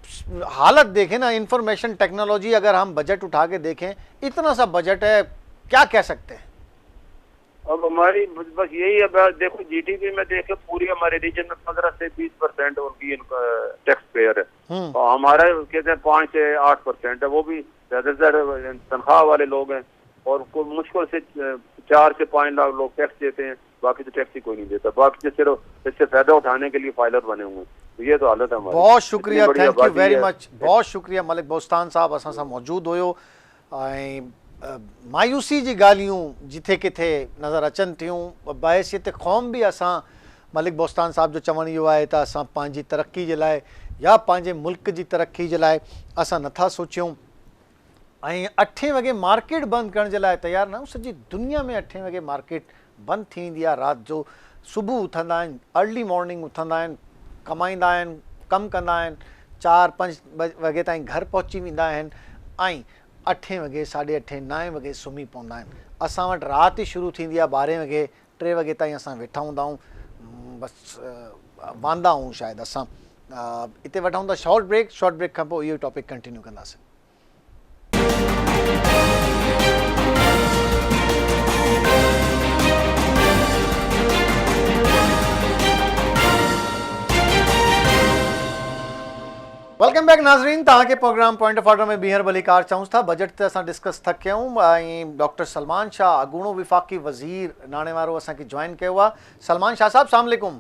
हालत देखें ना, इंफॉर्मेशन टेक्नोलॉजी अगर हम बजट उठा के देखें, इतना सा बजट है, क्या कह सकते हैं? अब हमारी बस यही है। देखो जीडीपी में देखे पूरी हमारे रीजन में 15 से 20% उनकी टैक्स पेयर है और हमारा कहते हैं 5 से 8% है। वो भी ज्यादा से ज्यादा तनख्वाह वाले लोग हैं और मुश्किल से 4 से 5 लाख लोग टैक्स देते हैं, बाकी तो टैक्स ही कोई नहीं देता। बाकी तो सिर्फ इससे फायदा उठाने के लिए फाइलर बने हुए हैं। तो ये तो हालत है हमारी। बहुत शुक्रिया, थैंक यू वेरी मच। बहुत शुक्रिया मलिक बोस्तान साहब, असां सां मौजूद हुयो। मायूसी जी ॻाल्हियूं जिथे किथे नज़र अचनि थियूं। बहसियत क़ौम बि असां मलिक बोस्तान साहब जो चवणु इहो आहे त असां पंहिंजी तरक़ी जे लाइ या पंहिंजे मुल्क जी तरक़ी जे लाइ असां नथा सोचियूं ऐं 8 वॻे मार्केट बंदि करण जे लाइ तयारु न आहियूं। सॼी दुनिया में 8 वॻे मार्केट बंदि थींदी आहे। राति जो सुबुह उथंदा आहिनि, अर्ली मॉर्निंग उथंदा आहिनि, कमाईंदा आहिनि, कमु कंदा आहिनि, 4-5 वॻे ताईं घर पहुची वेंदा आहिनि ऐं 8 वॻे 8:30 9 वॻे सुम्ही पवंदा आहिनि। असां वटि राति शुरू थींदी आहे 12 वॻे, 3 वॻे ताईं असां वेठा हूंदा आहियूं, बसि वांदा आहियूं शायदि। असां हिते वठूं था शॉर्ट ब्रेक खां पोइ इहो टॉपिक कंटिन्यू कंदासीं। वेलकम बैक नाज़रीन, तव्हांखे प्रोग्राम पॉइंट ऑफ ऑर्डर में ॿीहर भली कार चऊं था। बजट ते असां डिस्कस था कयूं ऐं डॉक्टर सलमान शाह अगूणो विफ़ाक़ी वज़ीर नाणे वारो असांखे जॉइन कयो आहे। सलमान शाह साहब, अस्सलाम वालेकुम।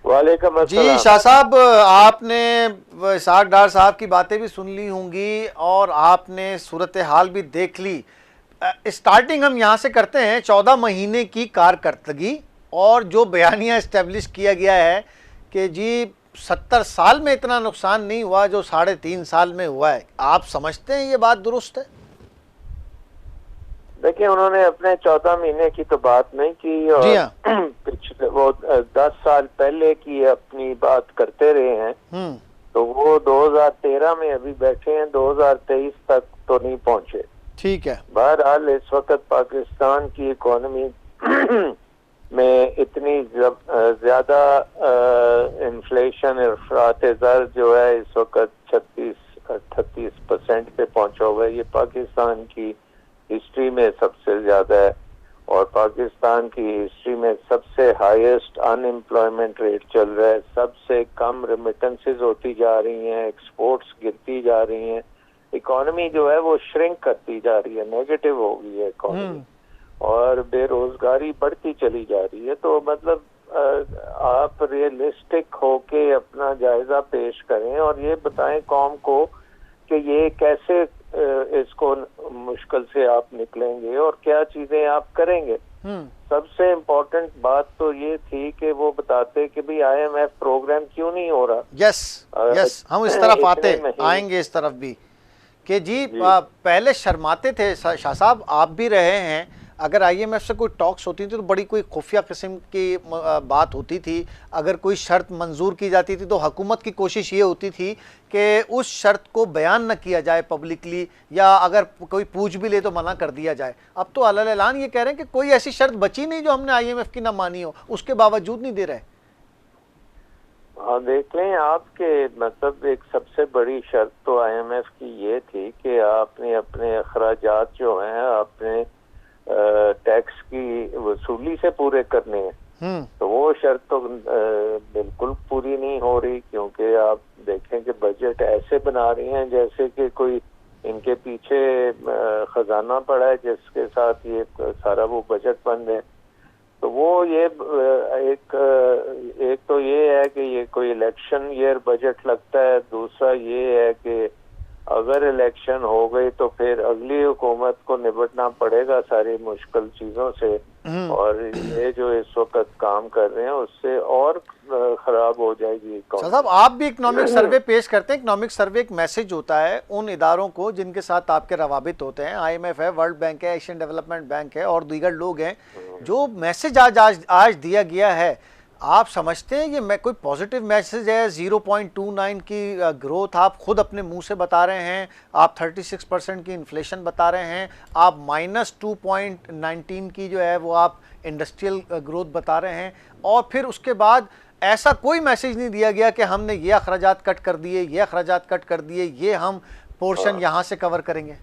वालेकुम अस्सलाम। जी शाह साहब, आपने इसाक डार साहब की बातें भी सुन ली होंगी और आपने सूरत हाल भी देख ली। स्टार्टिंग हम यहाँ से करते हैं 14 महीने की कारकर्दगी और जो बयानिया इस्टेब्लिश किया गया है कि जी 70 साल में इतना नुकसान नहीं हुआ जो 3.5 साल में हुआ है। आप समझते हैं ये बात दुरुस्त है? देखिए, उन्होंने अपने 14 महीने की तो बात नहीं की और पिछले वो 10 साल पहले की अपनी बात करते रहे हैं। तो वो 2013 में अभी बैठे हैं, 2023 तक तो नहीं पहुंचे। ठीक है। बहरहाल इस वक्त पाकिस्तान की इकोनॉमी में इतनी ज्यादा इन्फ्लेशन ज़र जो है इस वक्त 36-38% पे पहुंचा हुआ है। ये पाकिस्तान की हिस्ट्री में सबसे ज्यादा है और पाकिस्तान की हिस्ट्री में सबसे हाईएस्ट अनएम्प्लॉयमेंट रेट चल रहा है, सबसे कम रेमिटेंसेस होती जा रही हैं, एक्सपोर्ट्स गिरती जा रही हैं, इकोनॉमी जो है वो श्रिंक करती जा रही है, नेगेटिव हो गई है इकोनॉमी, और बेरोजगारी बढ़ती चली जा रही है। तो मतलब आप रियलिस्टिक होके अपना जायजा पेश करें और ये बताएं कौम को कि ये कैसे इसको मुश्किल से आप निकलेंगे और क्या चीजें आप करेंगे। सबसे इम्पोर्टेंट बात तो ये थी कि वो बताते कि भाई IMF प्रोग्राम क्यों नहीं हो रहा। यस हम इस तरफ आएंगे इस तरफ भी कि जी पहले शर्माते थे। शाह साहब आप भी रहे हैं, अगर IMF से कोई टॉक्स होती थी तो बड़ी कोई खुफिया किस्म की बात होती थी। अगर कोई शर्त मंजूर की जाती थी तो हुकूमत की कोशिश ये होती थी कि उस शर्त को बयान न किया जाए पब्लिकली, या अगर कोई पूछ भी ले तो मना कर दिया जाए। अब तो अल्लाह ऐलान ये कह रहे हैं कि कोई ऐसी शर्त बची नहीं जो हमने IMF की ना मानी हो, उसके बावजूद नहीं दे रहे। हाँ देख लें, आपके मतलब एक सबसे बड़ी शर्त तो IMF की ये थी कि आपने अपने अखराजात जो हैं आपने टैक्स की वसूली से पूरे करने हैं। तो वो शर्त तो बिल्कुल पूरी नहीं हो रही, क्योंकि आप देखें कि बजट ऐसे बना रही हैं जैसे कि कोई इनके पीछे खजाना पड़ा है जिसके साथ ये सारा वो बजट बन है। तो वो ये एक तो ये है कि ये कोई इलेक्शन ईयर बजट लगता है, दूसरा ये है कि अगर इलेक्शन हो गई तो फिर अगली हुकूमत को निपटना पड़ेगा सारी मुश्किल चीजों से, और ये जो इस वक्त काम कर रहे हैं उससे और खराब हो जाएगी। साहब आप भी इकोनॉमिक सर्वे पेश करते हैं। इकोनॉमिक सर्वे एक मैसेज होता है उन इदारों को जिनके साथ आपके रवाबित होते हैं, IMF है, वर्ल्ड बैंक है, एशियन डेवलपमेंट बैंक है और दीगर लोग हैं। जो मैसेज आज दिया गया है, आप समझते हैं ये कोई पॉजिटिव मैसेज है? 0.29 की ग्रोथ आप खुद अपने मुंह से बता रहे हैं, आप 36% की इन्फ्लेशन बता रहे हैं, आप -2.19 की जो है वो आप इंडस्ट्रियल ग्रोथ बता रहे हैं, और फिर उसके बाद ऐसा कोई मैसेज नहीं दिया गया कि हमने ये अखराजात कट कर दिए, ये अखराजात कट कर दिए, ये हम पोर्शन यहाँ से कवर करेंगे।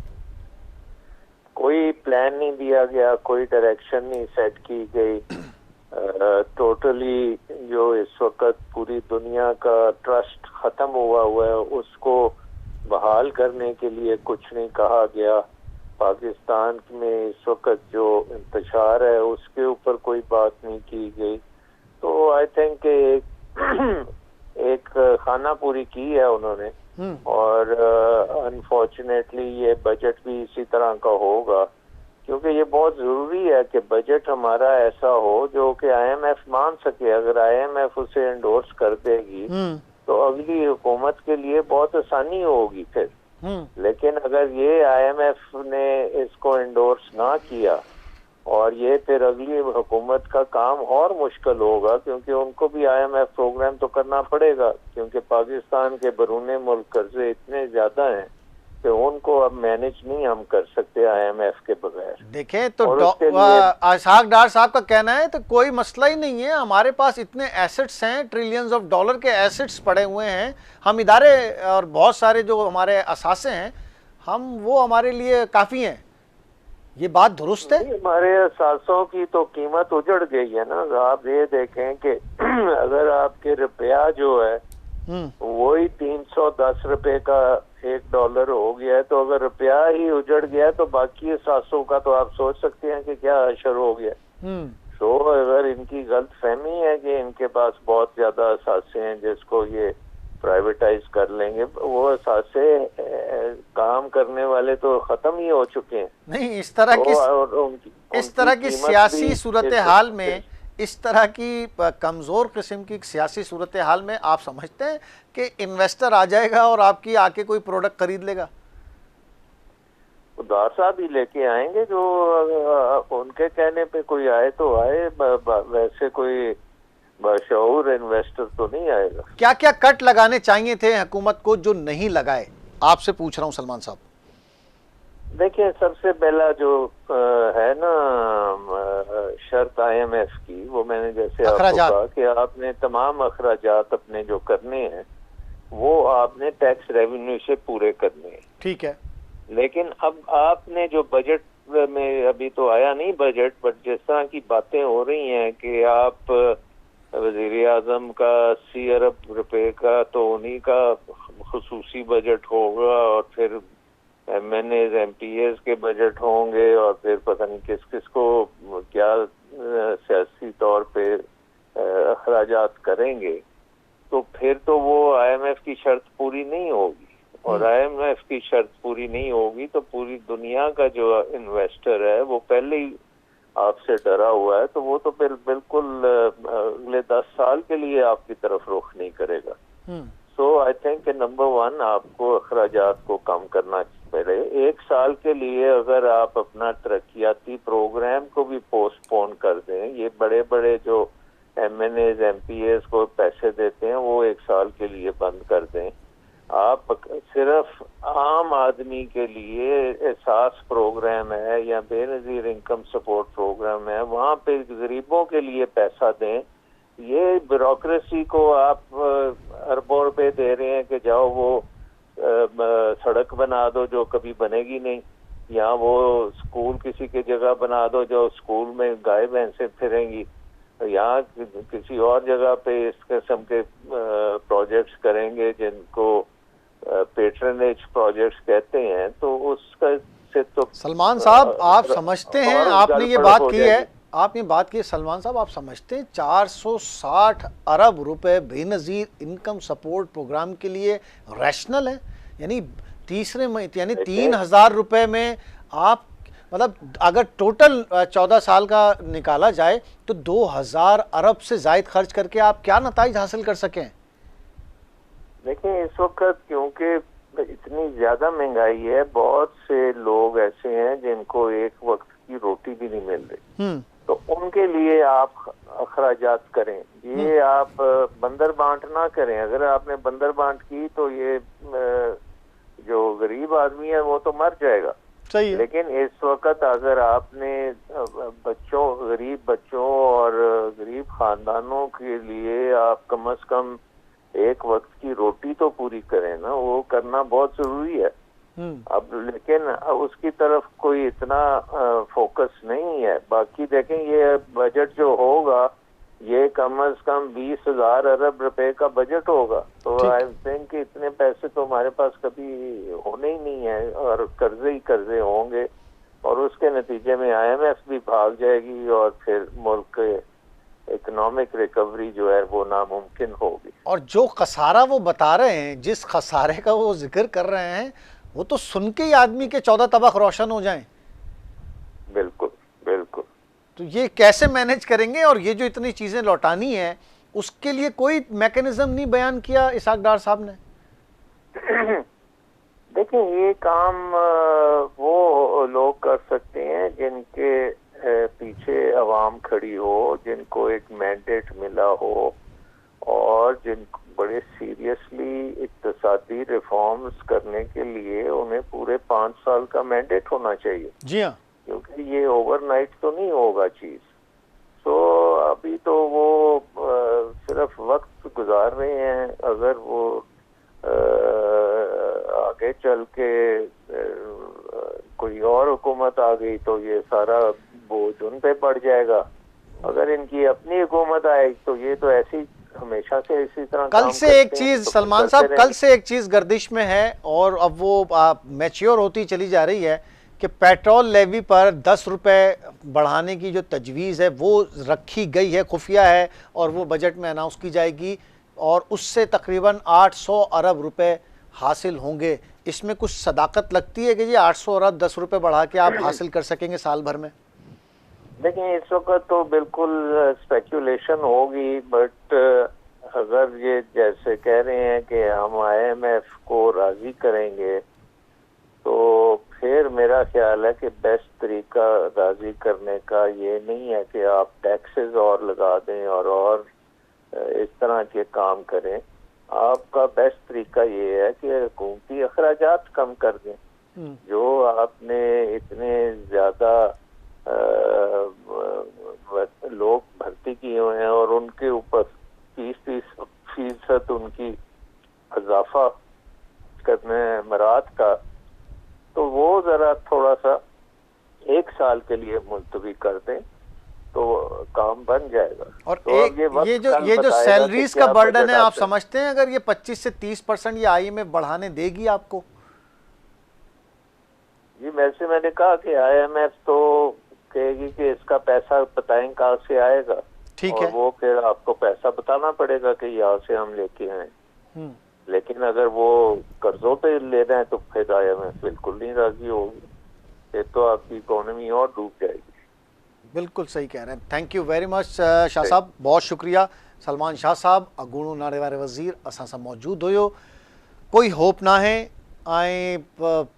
कोई प्लान नहीं दिया गया, कोई डायरेक्शन नहीं सेट की गई। टोटली जो इस वक्त पूरी दुनिया का ट्रस्ट खत्म हुआ है उसको बहाल करने के लिए कुछ नहीं कहा गया। पाकिस्तान में इस वक्त जो इंतशार है उसके ऊपर कोई बात नहीं की गई। तो आई थिंक एक खाना पूरी की है उन्होंने, और अनफॉर्चुनेटली ये बजट भी इसी तरह का होगा, क्योंकि ये बहुत जरूरी है कि बजट हमारा ऐसा हो जो कि IMF मान सके। अगर IMF उसे एंडोर्स कर देगी तो अगली हुकूमत के लिए बहुत आसानी होगी फिर। लेकिन अगर ये IMF ने इसको एंडोर्स ना किया और ये फिर अगली हुकूमत का काम और मुश्किल होगा, क्योंकि उनको भी IMF प्रोग्राम तो करना पड़ेगा, क्योंकि पाकिस्तान के बैरून मुल्क कर्जे इतने ज्यादा हैं कि उनको अब मैनेज नहीं हम कर सकते IMF के बगैर। देखें तो इस्हाक डार साहब का कहना है तो कोई मसला ही नहीं है, हमारे पास इतने एसेट्स हैं, ट्रिलियंस ऑफ डॉलर के एसेट्स पड़े हुए हैं, हम इदारे और बहुत सारे जो हमारे असासे हैं वो हमारे लिए काफ़ी हैं। ये बात दुरुस्त है? हमारे असासों की तो कीमत उजड़ गई है ना। आप ये देखें कि अगर आपके रुपया जो है वही 310 रुपए का $1 हो गया है, तो अगर रुपया ही उजड़ गया तो बाकी असासों का तो आप सोच सकते हैं कि क्या असर हो गया। तो अगर इनकी गलत फहमी है कि इनके पास बहुत ज्यादा असासे हैं जिसको ये प्राइवेटाइज कर लेंगे, वो असासे काम करने वाले तो खत्म ही हो चुके हैं। नहीं, इस तरह की सियासी सूरत हाल में, इस तरह की कमज़ोर किस्म की सियासी सूरत हाल में आप समझते हैं कि इन्वेस्टर आ जाएगा और आपकी आके कोई प्रोडक्ट खरीद लेगा? उदार साहब ही लेके आएंगे, जो उनके कहने पे कोई आए तो आए, वैसे कोई बाशऊर इन्वेस्टर तो नहीं आएगा। क्या क्या कट लगाने चाहिए थे हुकूमत को जो नहीं लगाए? आपसे पूछ रहा हूँ सलमान साहब। देखिए, सबसे पहला जो है ना शर्त IMF की, वो मैंने जैसे आपको कहा कि आपने तमाम अखराजात अपने जो करने हैं वो आपने टैक्स रेवेन्यू से पूरे करने हैं। ठीक है। लेकिन अब आपने जो बजट में अभी तो आया नहीं बजट, बट जिस तरह की बातें हो रही हैं कि आप वज़ीर आज़म का 80 अरब रुपए का तो उन्हीं का खुसूसी बजट होगा, और फिर MNAs MPAs के बजट होंगे, और फिर पता नहीं किस किस को क्या सियासी तौर पे अखराजात करेंगे, तो फिर तो वो IMF की शर्त पूरी नहीं होगी। और IMF की शर्त पूरी नहीं होगी तो पूरी दुनिया का जो इन्वेस्टर है वो पहले ही आपसे डरा हुआ है, तो वो तो बिल्कुल अगले 10 साल के लिए आपकी तरफ रुख नहीं करेगा। सो आई थिंक नंबर 1 आपको अखराजात को कम करना पड़े। 1 साल के लिए अगर आप अपना तरक्याती प्रोग्राम को भी पोस्टपोन कर दें, ये बड़े बड़े जो MNAs MPAs को पैसे देते हैं वो 1 साल के लिए बंद कर दें, आप सिर्फ आम आदमी के लिए एहसास प्रोग्राम है या बेनजीर इनकम सपोर्ट प्रोग्राम है, वहाँ पे गरीबों के लिए पैसा दें। ये ब्यूरोक्रेसी को आप अरबों रुपए दे रहे हैं कि जाओ वो सड़क बना दो जो कभी बनेगी नहीं, या वो स्कूल किसी की जगह बना दो जो स्कूल में गाय भैंसे फिरेंगी, यहाँ किसी और जगह पे इस किस्म के प्रोजेक्ट्स करेंगे जिनको पेट्रनेज प्रोजेक्ट्स कहते हैं, तो उसका से तो सलमान साहब आप समझते हैं, आपने ये बात की है, आपने बात की सलमान साहब, आप समझते हैं 460 अरब रुपए बेनज़ीर इनकम सपोर्ट प्रोग्राम के लिए रैशनल है? यानी तीसरे यानी 3000 रुपए में आप मतलब अगर टोटल 14 साल का निकाला जाए तो 2000 अरब से ज़ायद खर्च करके आप क्या नताइज हासिल कर सकें? देखिए इस वक्त क्योंकि इतनी ज्यादा महंगाई है, बहुत से लोग ऐसे हैं जिनको एक वक्त की रोटी भी नहीं मिल रही, तो उनके लिए आप अखराजात करें। ये आप बंदर बांट ना करें। अगर आपने बंदर बांट की तो ये जो गरीब आदमी है वो तो मर जाएगा। सही है। लेकिन इस वक्त अगर आपने गरीब बच्चों और गरीब खानदानों के लिए आप कम से कम एक वक्त की रोटी तो पूरी करें ना, वो करना बहुत जरूरी है। अब लेकिन उसकी तरफ कोई इतना फोकस नहीं है। बाकी देखें ये बजट जो होगा ये कम से कम 20,000 अरब रुपए का बजट होगा, तो आई थिंक कि इतने पैसे तो हमारे पास कभी होने ही नहीं है, और कर्जे ही कर्जे होंगे, और उसके नतीजे में IMF भी भाग जाएगी और फिर मुल्क के इकोनॉमिक रिकवरी जो है वो नामुमकिन होगी। और जो खसारा वो बता रहे हैं, जिस खसारे का वो जिक्र कर रहे हैं, वो तो सुन के ही आदमी के 14 तबक रोशन हो जाएं। बिल्कुल बिल्कुल। तो ये कैसे मैनेज करेंगे? और ये जो इतनी चीजें लौटानी है उसके लिए कोई मैकेनिज्म नहीं बयान किया इसहाक डार साहब ने? देखिए ये काम वो लोग कर सकते हैं जिनके पीछे अवाम खड़ी हो, जिनको एक मैंडेट मिला हो, और जिनको बड़े सीरियसली इक्तिसादी रिफॉर्म्स करने के लिए उन्हें पूरे 5 साल का मैंडेट होना चाहिए। जी हाँ, क्योंकि ये ओवरनाइट तो नहीं होगा चीज। तो अभी तो वो सिर्फ वक्त गुजार रहे हैं। अगर वो आगे चल के कोई और हुकूमत आ गई तो ये सारा बोझ उन पे पड़ जाएगा। अगर इनकी अपनी हुकूमत आएगी तो ये तो ऐसी हमेशा से इसी तरह कल से एक चीज सलमान साहब, कल से एक चीज गर्दिश में है और अब वो मैच्योर होती चली जा रही है कि पेट्रोल लेवी पर 10 रुपए बढ़ाने की जो तजवीज़ है वो रखी गई है, खुफिया है, और वो बजट में अनाउंस की जाएगी, और उससे तकरीबन 800 अरब रुपए हासिल होंगे। इसमें कुछ सदाकत लगती है कि जी 800 अरब 10 रुपए बढ़ा के आप हासिल कर सकेंगे साल भर में? देखिए इस वक्त तो बिल्कुल स्पेक्यूलेशन होगी, बट अगर ये जैसे कह रहे हैं कि हम IMF को राजी करेंगे, तो फिर मेरा ख्याल है कि बेस्ट तरीका राजी करने का ये नहीं है कि आप टैक्सेस और लगा दें और इस तरह के काम करें। आपका बेस्ट तरीका ये है कि हुकूमती अखराजात कम कर दें। जो आपने इतने ज्यादा लोग भर्ती किए हुए हैं और उनके ऊपर 30% उनकी इजाफा करने मराद का, तो वो जरा थोड़ा सा 1 साल के लिए मुलतवी कर दें तो काम बन जाएगा। और तो ये जो सैलरीज का बर्डन है, आप समझते हैं अगर ये 25 से 30% ये IMF बढ़ाने देगी आपको? जी वैसे मैंने कहा कि IMF तो कहेगी कि इसका पैसा बताएं कहाँ से आएगा, ठीक और है, वो फिर आपको पैसा बताना पड़ेगा कि यहाँ से हम लेके आए। लेकिन अगर वो कर्जों पे ले रहे हैं तो फिर IMF बिल्कुल नहीं राजी होगी, फिर तो आपकी इकोनॉमी और डूब जाएगी। बिल्कुल सही कह रहे हैं। Thank you very much Shah साहब, बहुत शुक्रिया। सलमान शाह साहब अगूणो नाड़े वारे वज़ीर असां सां मौजूद हुयो। कोई होप ना है ऐं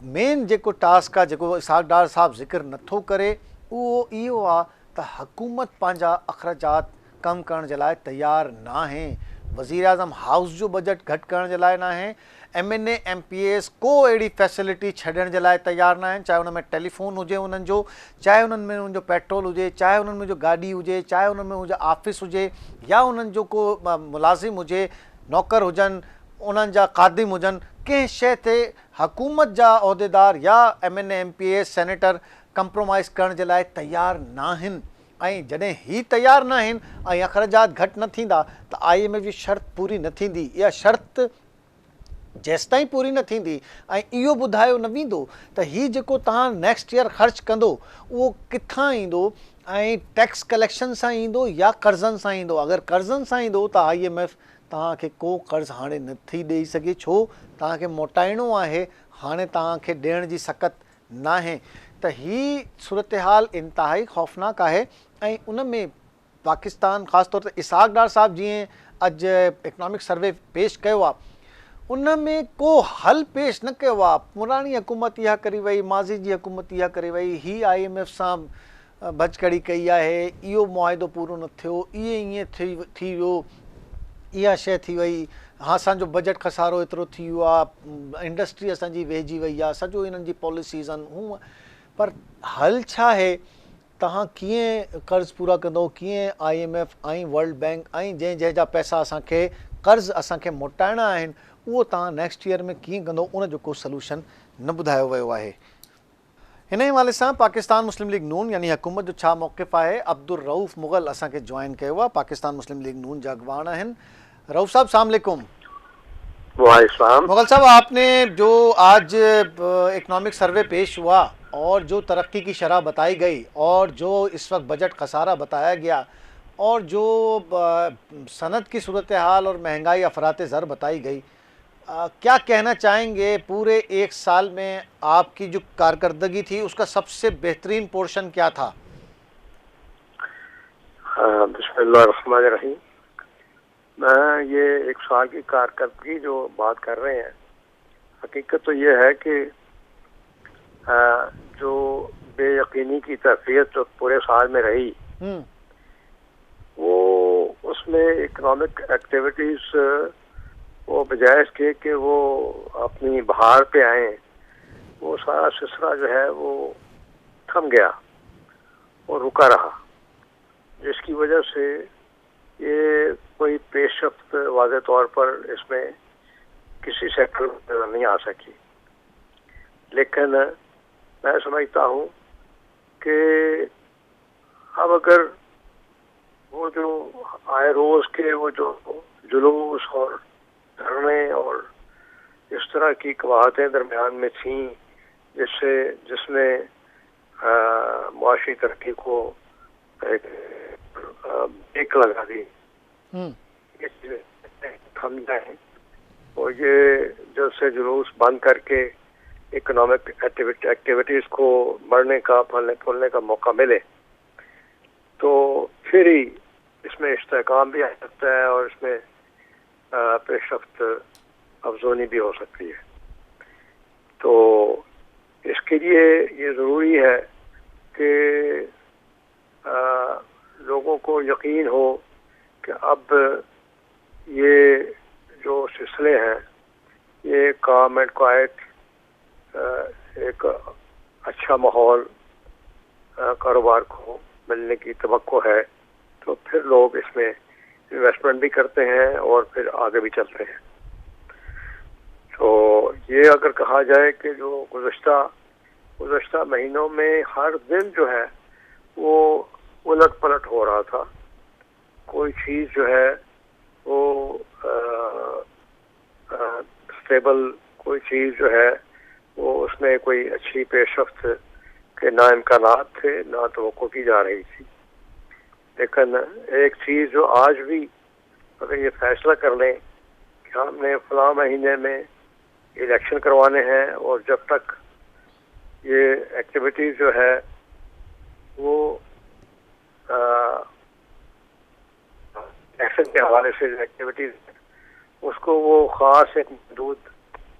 मेन जेको टास्क आहे, जेको इसहाक डार साहब ज़िक्र नथो करे, उहो इहो आहे त हुकूमत पंहिंजा अख़राजात कम करण जे लाइ तयारु न आहे। वज़ीर आज़म हाउस जो बजट घटि करण जे लाइ न आहे। MNA MPAs को अहिड़ी फैसिलिटी छॾण जे लाइ तयारु न आहिनि, चाहे उन में टेलीफोन हुजे उन्हनि जो, चाहे उन्हनि में उन्हनि जो पेट्रोल हुजे, चाहे उन्हनि में जो गाॾी हुजे, चाहे उन्हनि में हुजे ऑफिस हुजे, या उन्हनि जो को मुलाज़िम हुजे, नौकर हुजनि, उन्हनि जा ख़ादिम हुजनि, कंहिं शइ ते हुकूमत जा उहिदेदार या MNA MPAs सेनेटर कंप्रोमाइज़ करण जे लाइ तयारु न आहिनि। ऐं जॾहिं ही तयारु न आहिनि ऐं अख़राजात घटि न थींदा त IMF जी शर्त पूरी न थींदी। इहा शर्त जेसिताईं पूरी न थींदी ऐं इहो ॿुधायो न वेंदो त हीउ जेको तव्हां नेक्स्ट ईयर ख़र्च कंदो उहो किथां ईंदो ऐं टैक्स कलेक्शन सां ईंदो या कर्ज़नि सां ईंदो। अगरि कर्ज़नि सां ईंदो त IMF तव्हांखे को कर्ज़ु हाणे नथी ॾेई सघे, छो तव्हांखे मोटाइणो आहे, हाणे तव्हांखे ॾियण जी सख़्त न आहे। त ही सूरत हाल इंतिहाई ख़ौफ़नाक आहे। ऐं उन में पाकिस्तान ख़ासि तौर ते इसहाक डार साहब जीअं अॼु इकनॉमिक सर्वे पेश कयो आहे, उन में को हल पेश न कयो आहे। पुराणी हुकूमत इहा करी वई, माज़ी जी हुकूमत इहा करे वई, ही IMF सां भचकड़ी कई आहे, इहो मुआहिदो पूरो न थियो, इहे ईअं थी वियो, इहा शइ थी वई, हा असांजो बजट खसारो एतिरो थी वियो आहे, इंडस्ट्री असांजी वेहिजी वई आहे, सॼो इन्हनि जी पॉलिसीज़ आहिनि हूअं। पर हल छा आहे? तव्हां कीअं कर्ज़ पूरा कंदो, कीअं IMF ऐं वर्ल्ड बैंक ऐं जंहिंजा पैसा असांखे कर्ज़ असांखे मोटाइणा आहिनि, उहो तव्हां नेक्स्ट ईयर में कीअं कंदो, उन जो को सलूशन न ॿुधायो वियो आहे। हिन ई हवाले सां पाकिस्तान मुस्लिम लीग नून यानी हुकूमत जो छा मौक़िफ़ आहे, अब्दुल रऊफ़ मुग़ल असांखे जॉइन कयो आहे, पाकिस्तान मुस्लिम लीग नून जा अॻवान आहिनि। रऊफ़ साहब सलाम अलैकुम। मुग़ल साहब, आपने जो आज इकनॉमिक सर्वे पेश हुआ और जो तरक्की की शरह बताई गई और जो इस वक्त बजट खसारा बताया गया और जो सनद की सूरत हाल और महंगाई अफरात ज़र बताई गई, क्या कहना चाहेंगे? पूरे 1 साल में आपकी जो कारकर्दगी थी उसका सबसे बेहतरीन पोर्शन क्या था? बिस्मिल्लाहिर्रहमानिर्रहीम। मैं ये 1 साल की कारकर्दगी जो बात कर रहे हैं, हकीकत तो ये है कि जो बेयकीनी की तरफियत जो पूरे साल में रही, वो उसमें इकोनॉमिक एक्टिविटीज वो बजाय इसके कि वो अपनी बहार पे आए, वो सारा सिलसिला जो है वो थम गया और रुका रहा, जिसकी वजह से ये कोई पेशरफ्त वाज़े तौर पर इसमें किसी सेक्टर में नहीं आ सकी। लेकिन मैं समझता हूँ कि अब अगर वो जो आए रोज़ के वो जो जुलूस और धरने और इस तरह की कवाहतें दरमियान में थीं, जिसने मुआशी तरक्की को एक लगा दी, थम जाए और ये जब से जुलूस बंद करके इकोनॉमिक एक्टिविटीज़ को बढ़ने का फूलने का मौका मिले, तो फिर ही इसमें इस्तेहकाम भी आ सकता है और इसमें पेशरफ्त अफजोनी भी हो सकती है। तो इसके लिए ये ज़रूरी है कि लोगों को यकीन हो कि अब ये जो सिलसिले हैं, ये काम एंड क्वाइट एक अच्छा माहौल कारोबार को मिलने की तवक्को है, तो फिर लोग इसमें इन्वेस्टमेंट भी करते हैं और फिर आगे भी चलते हैं। तो ये अगर कहा जाए कि जो गुज़श्ता गुज़श्ता महीनों में हर दिन जो है वो उलट पलट हो रहा था। कोई चीज़ जो है वो स्टेबल, कोई चीज़ जो है वो उसमें कोई अच्छी पेशरफ्त के ना इम्कानात थे ना तवक्को की जा रही थी। लेकिन एक चीज़ जो आज भी अगर ये फैसला कर लें कि हमने फलां महीने में इलेक्शन करवाने हैं और जब तक ये एक्टिविटीज़ जो है वो इलेक्शन के हवाले से जो एक्टिविटीज़ उसको वो ख़ास एक महदूद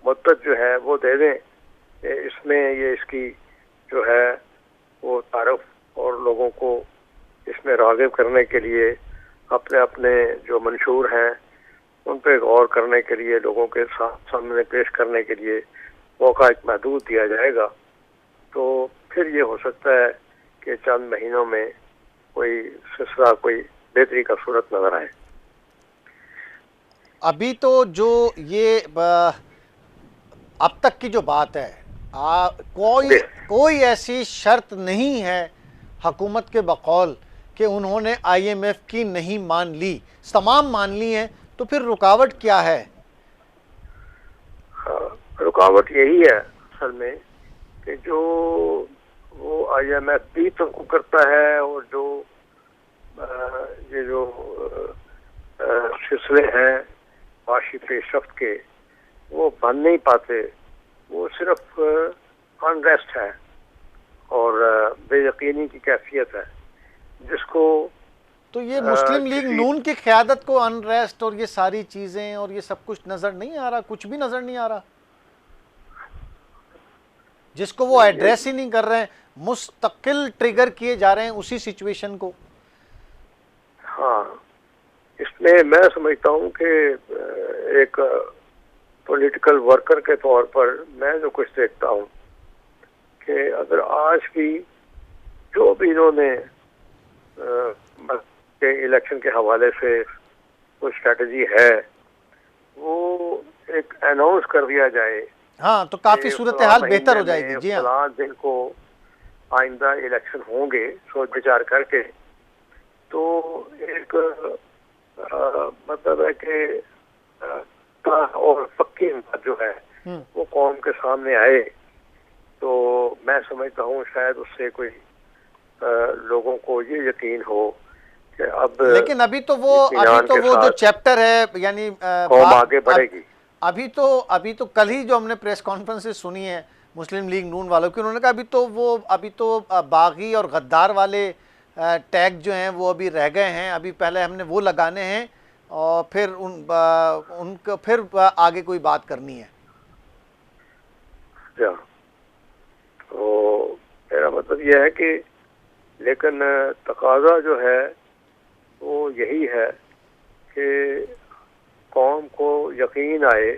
मुद्दत जो है वो दे दें, इसमें ये इसकी जो है वो तारुफ और लोगों को इसमें राग़िब करने के लिए अपने अपने जो मंशूर हैं उन पर गौर करने के लिए लोगों के सामने पेश करने के लिए मौका एक महदूद दिया जाएगा, तो फिर ये हो सकता है कि चंद महीनों में कोई सिलसिला, कोई बेहतरी का सूरत नजर आए। अभी तो जो ये अब तक की जो बात है, कोई ऐसी शर्त नहीं है हुकूमत के बकौल कि उन्होंने IMF की नहीं मान ली, तमाम मान ली हैं, तो फिर रुकावट क्या है? हाँ, रुकावट यही है असल में कि जो वो IMF भी तो करता है और जो ये जो सिलसिले हैं माशी पेशरफ्त के वो बन नहीं पाते, वो सिर्फ अनरेस्ट है और बेयकीनी की कैफियत है जिसको तो ये मुस्लिम लीग नून की क़यादत को अनरेस्ट और ये सारी चीज़ें और ये सब कुछ नज़र नहीं आ रहा, कुछ भी नज़र नहीं आ रहा, जिसको वो एड्रेस ही नहीं कर रहे हैं, मुस्तकिल ट्रिगर किए जा रहे हैं उसी सिचुएशन को। हाँ, इसमें मैं समझता हूँ कि एक पॉलिटिकल वर्कर के तौर पर मैं जो कुछ देखता हूँ कि अगर आज भी जो भी इन्होंने के इलेक्शन के हवाले से कोई स्ट्रेटजी है वो एक अनाउंस कर दिया जाए, हाँ, तो काफी सूरत हाल बेहतर हो जाएगी। जी हाँ, दिन को आइंदा इलेक्शन होंगे सोच विचार करके, तो एक मतलब है कि और पक्की बात जो है वो कौम के सामने आए, तो मैं समझता हूँ शायद उससे कोई लोगों को ये यकीन हो कि अब, लेकिन अभी तो वो जो चैप्टर है यानी कौम आगे बढ़ेगी। अभी तो कल ही जो हमने प्रेस कॉन्फ्रेंसेस सुनी है मुस्लिम लीग नून वालों की, उन्होंने कहा अभी तो बागी और गद्दार वाले टैग जो हैं वो अभी रह गए हैं, अभी पहले हमने वो लगाने हैं और फिर उनको फिर आगे कोई बात करनी है। तो मेरा मतलब यह है कि लेकिन तकाजा जो है वो यही है कि कौम को यकीन आए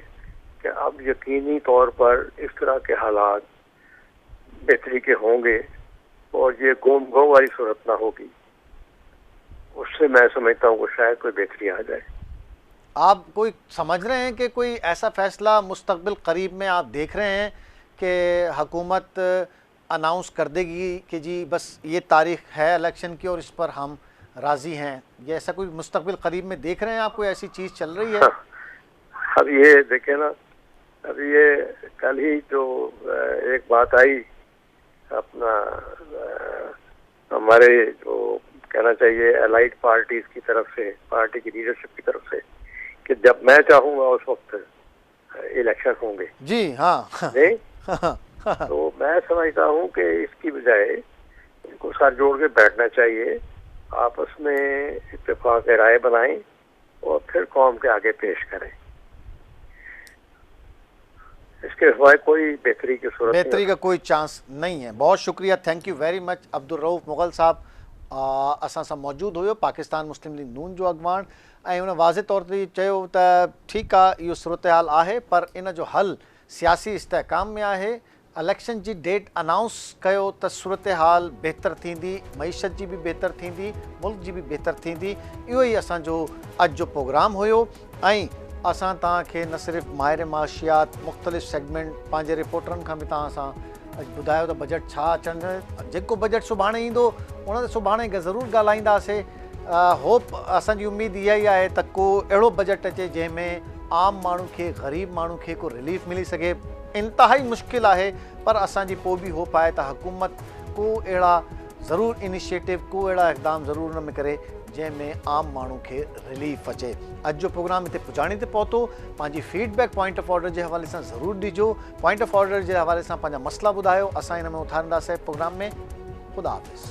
कि अब यकीनी तौर पर इस तरह के हालात बेहतरी के होंगे और ये गोम गो वाली सूरत ना होगी, उससे मैं समझता हूँ कि शायद कोई बेहतरी आ जाए। आप कोई समझ रहे हैं कि कोई ऐसा फैसला मुस्तकबिल करीब में आप देख रहे हैं कि हुकूमत अनाउंस कर देगी कि जी बस ये तारीख है इलेक्शन की और इस पर हम राज़ी हैं, ये ऐसा कोई मुस्तकबिल करीब में देख रहे हैं आप, कोई ऐसी चीज़ चल रही है? अब ये देखें ना, अब ये कल ही जो एक बात आई अपना हमारे जो कहना चाहिए एलाइड पार्टीज की तरफ से, पार्टी की लीडरशिप की तरफ से, कि जब मैं चाहूँगा उस वक्त इलेक्शन होंगे। जी हाँ, नहीं तो मैं समझता हूँ कि इसकी बजाय इनको सर जोड़ के बैठना चाहिए, आपस में इत्तेफाक राय बनाएं और फिर कौम के आगे पेश करें। इसके सिवाय कोई बेहतरी का कोई चांस नहीं है। बहुत शुक्रिया, thank you very much Abdul Rauf Mughal साहब असां सां मौजूद हुयो, पाकिस्तान मुस्लिम लीग नून जो अॻवान, ऐं उन वाज़े तौर ते चयो त ठीकु आहे इहो सूरत हाल आहे, पर इन जो हल सियासी इस्तेहकाम में आहे। इलेक्शन जी डेट अनाउंस कयो त सूरत हाल बहितर थींदी, मईशत जी बि बहितर थींदी, मुल्क जी बि बहितर थींदी। इहो ई असांजो अॼु जो प्रोग्राम हुयो ऐं असां तव्हांखे न सिर्फ़ु माहिर माशियात मुख़्तलिफ़ सेगमेंट पंहिंजे रिपोर्टरनि खां बि तव्हां सां ॿुधायो त बजट छा अचनि, जेको बजट सुभाणे ईंदो उन ते सुभाणे ज़रूरु ॻाल्हाईंदासीं। होप असांजी उमेदु इहा ई आहे त को अहिड़ो बजट अचे जंहिंमें आम माण्हू खे, ग़रीब माण्हू खे को रिलीफ मिली सघे। इंतिहाई मुश्किल आहे, पर असांजी पोइ बि होप आहे त हुकूमत को अहिड़ा ज़रूरु इनिशिएटिव, को अहिड़ा इक़दाम ज़रूरु हुन में करे जंहिंमें आम माण्हू खे रिलीफ अचे। अॼु जो प्रोग्राम हिते पुॼाणी ते पहुतो। पंहिंजी फीडबैक पॉइंट ऑफ ऑर्डर जे हवाले सां ज़रूरु ॾिजो। पॉइंट ऑफ ऑर्डर जे हवाले सां पंहिंजा मसइला ॿुधायो, असां हिन में उथारींदासीं प्रोग्राम में। ख़ुदा हाफ़िज़।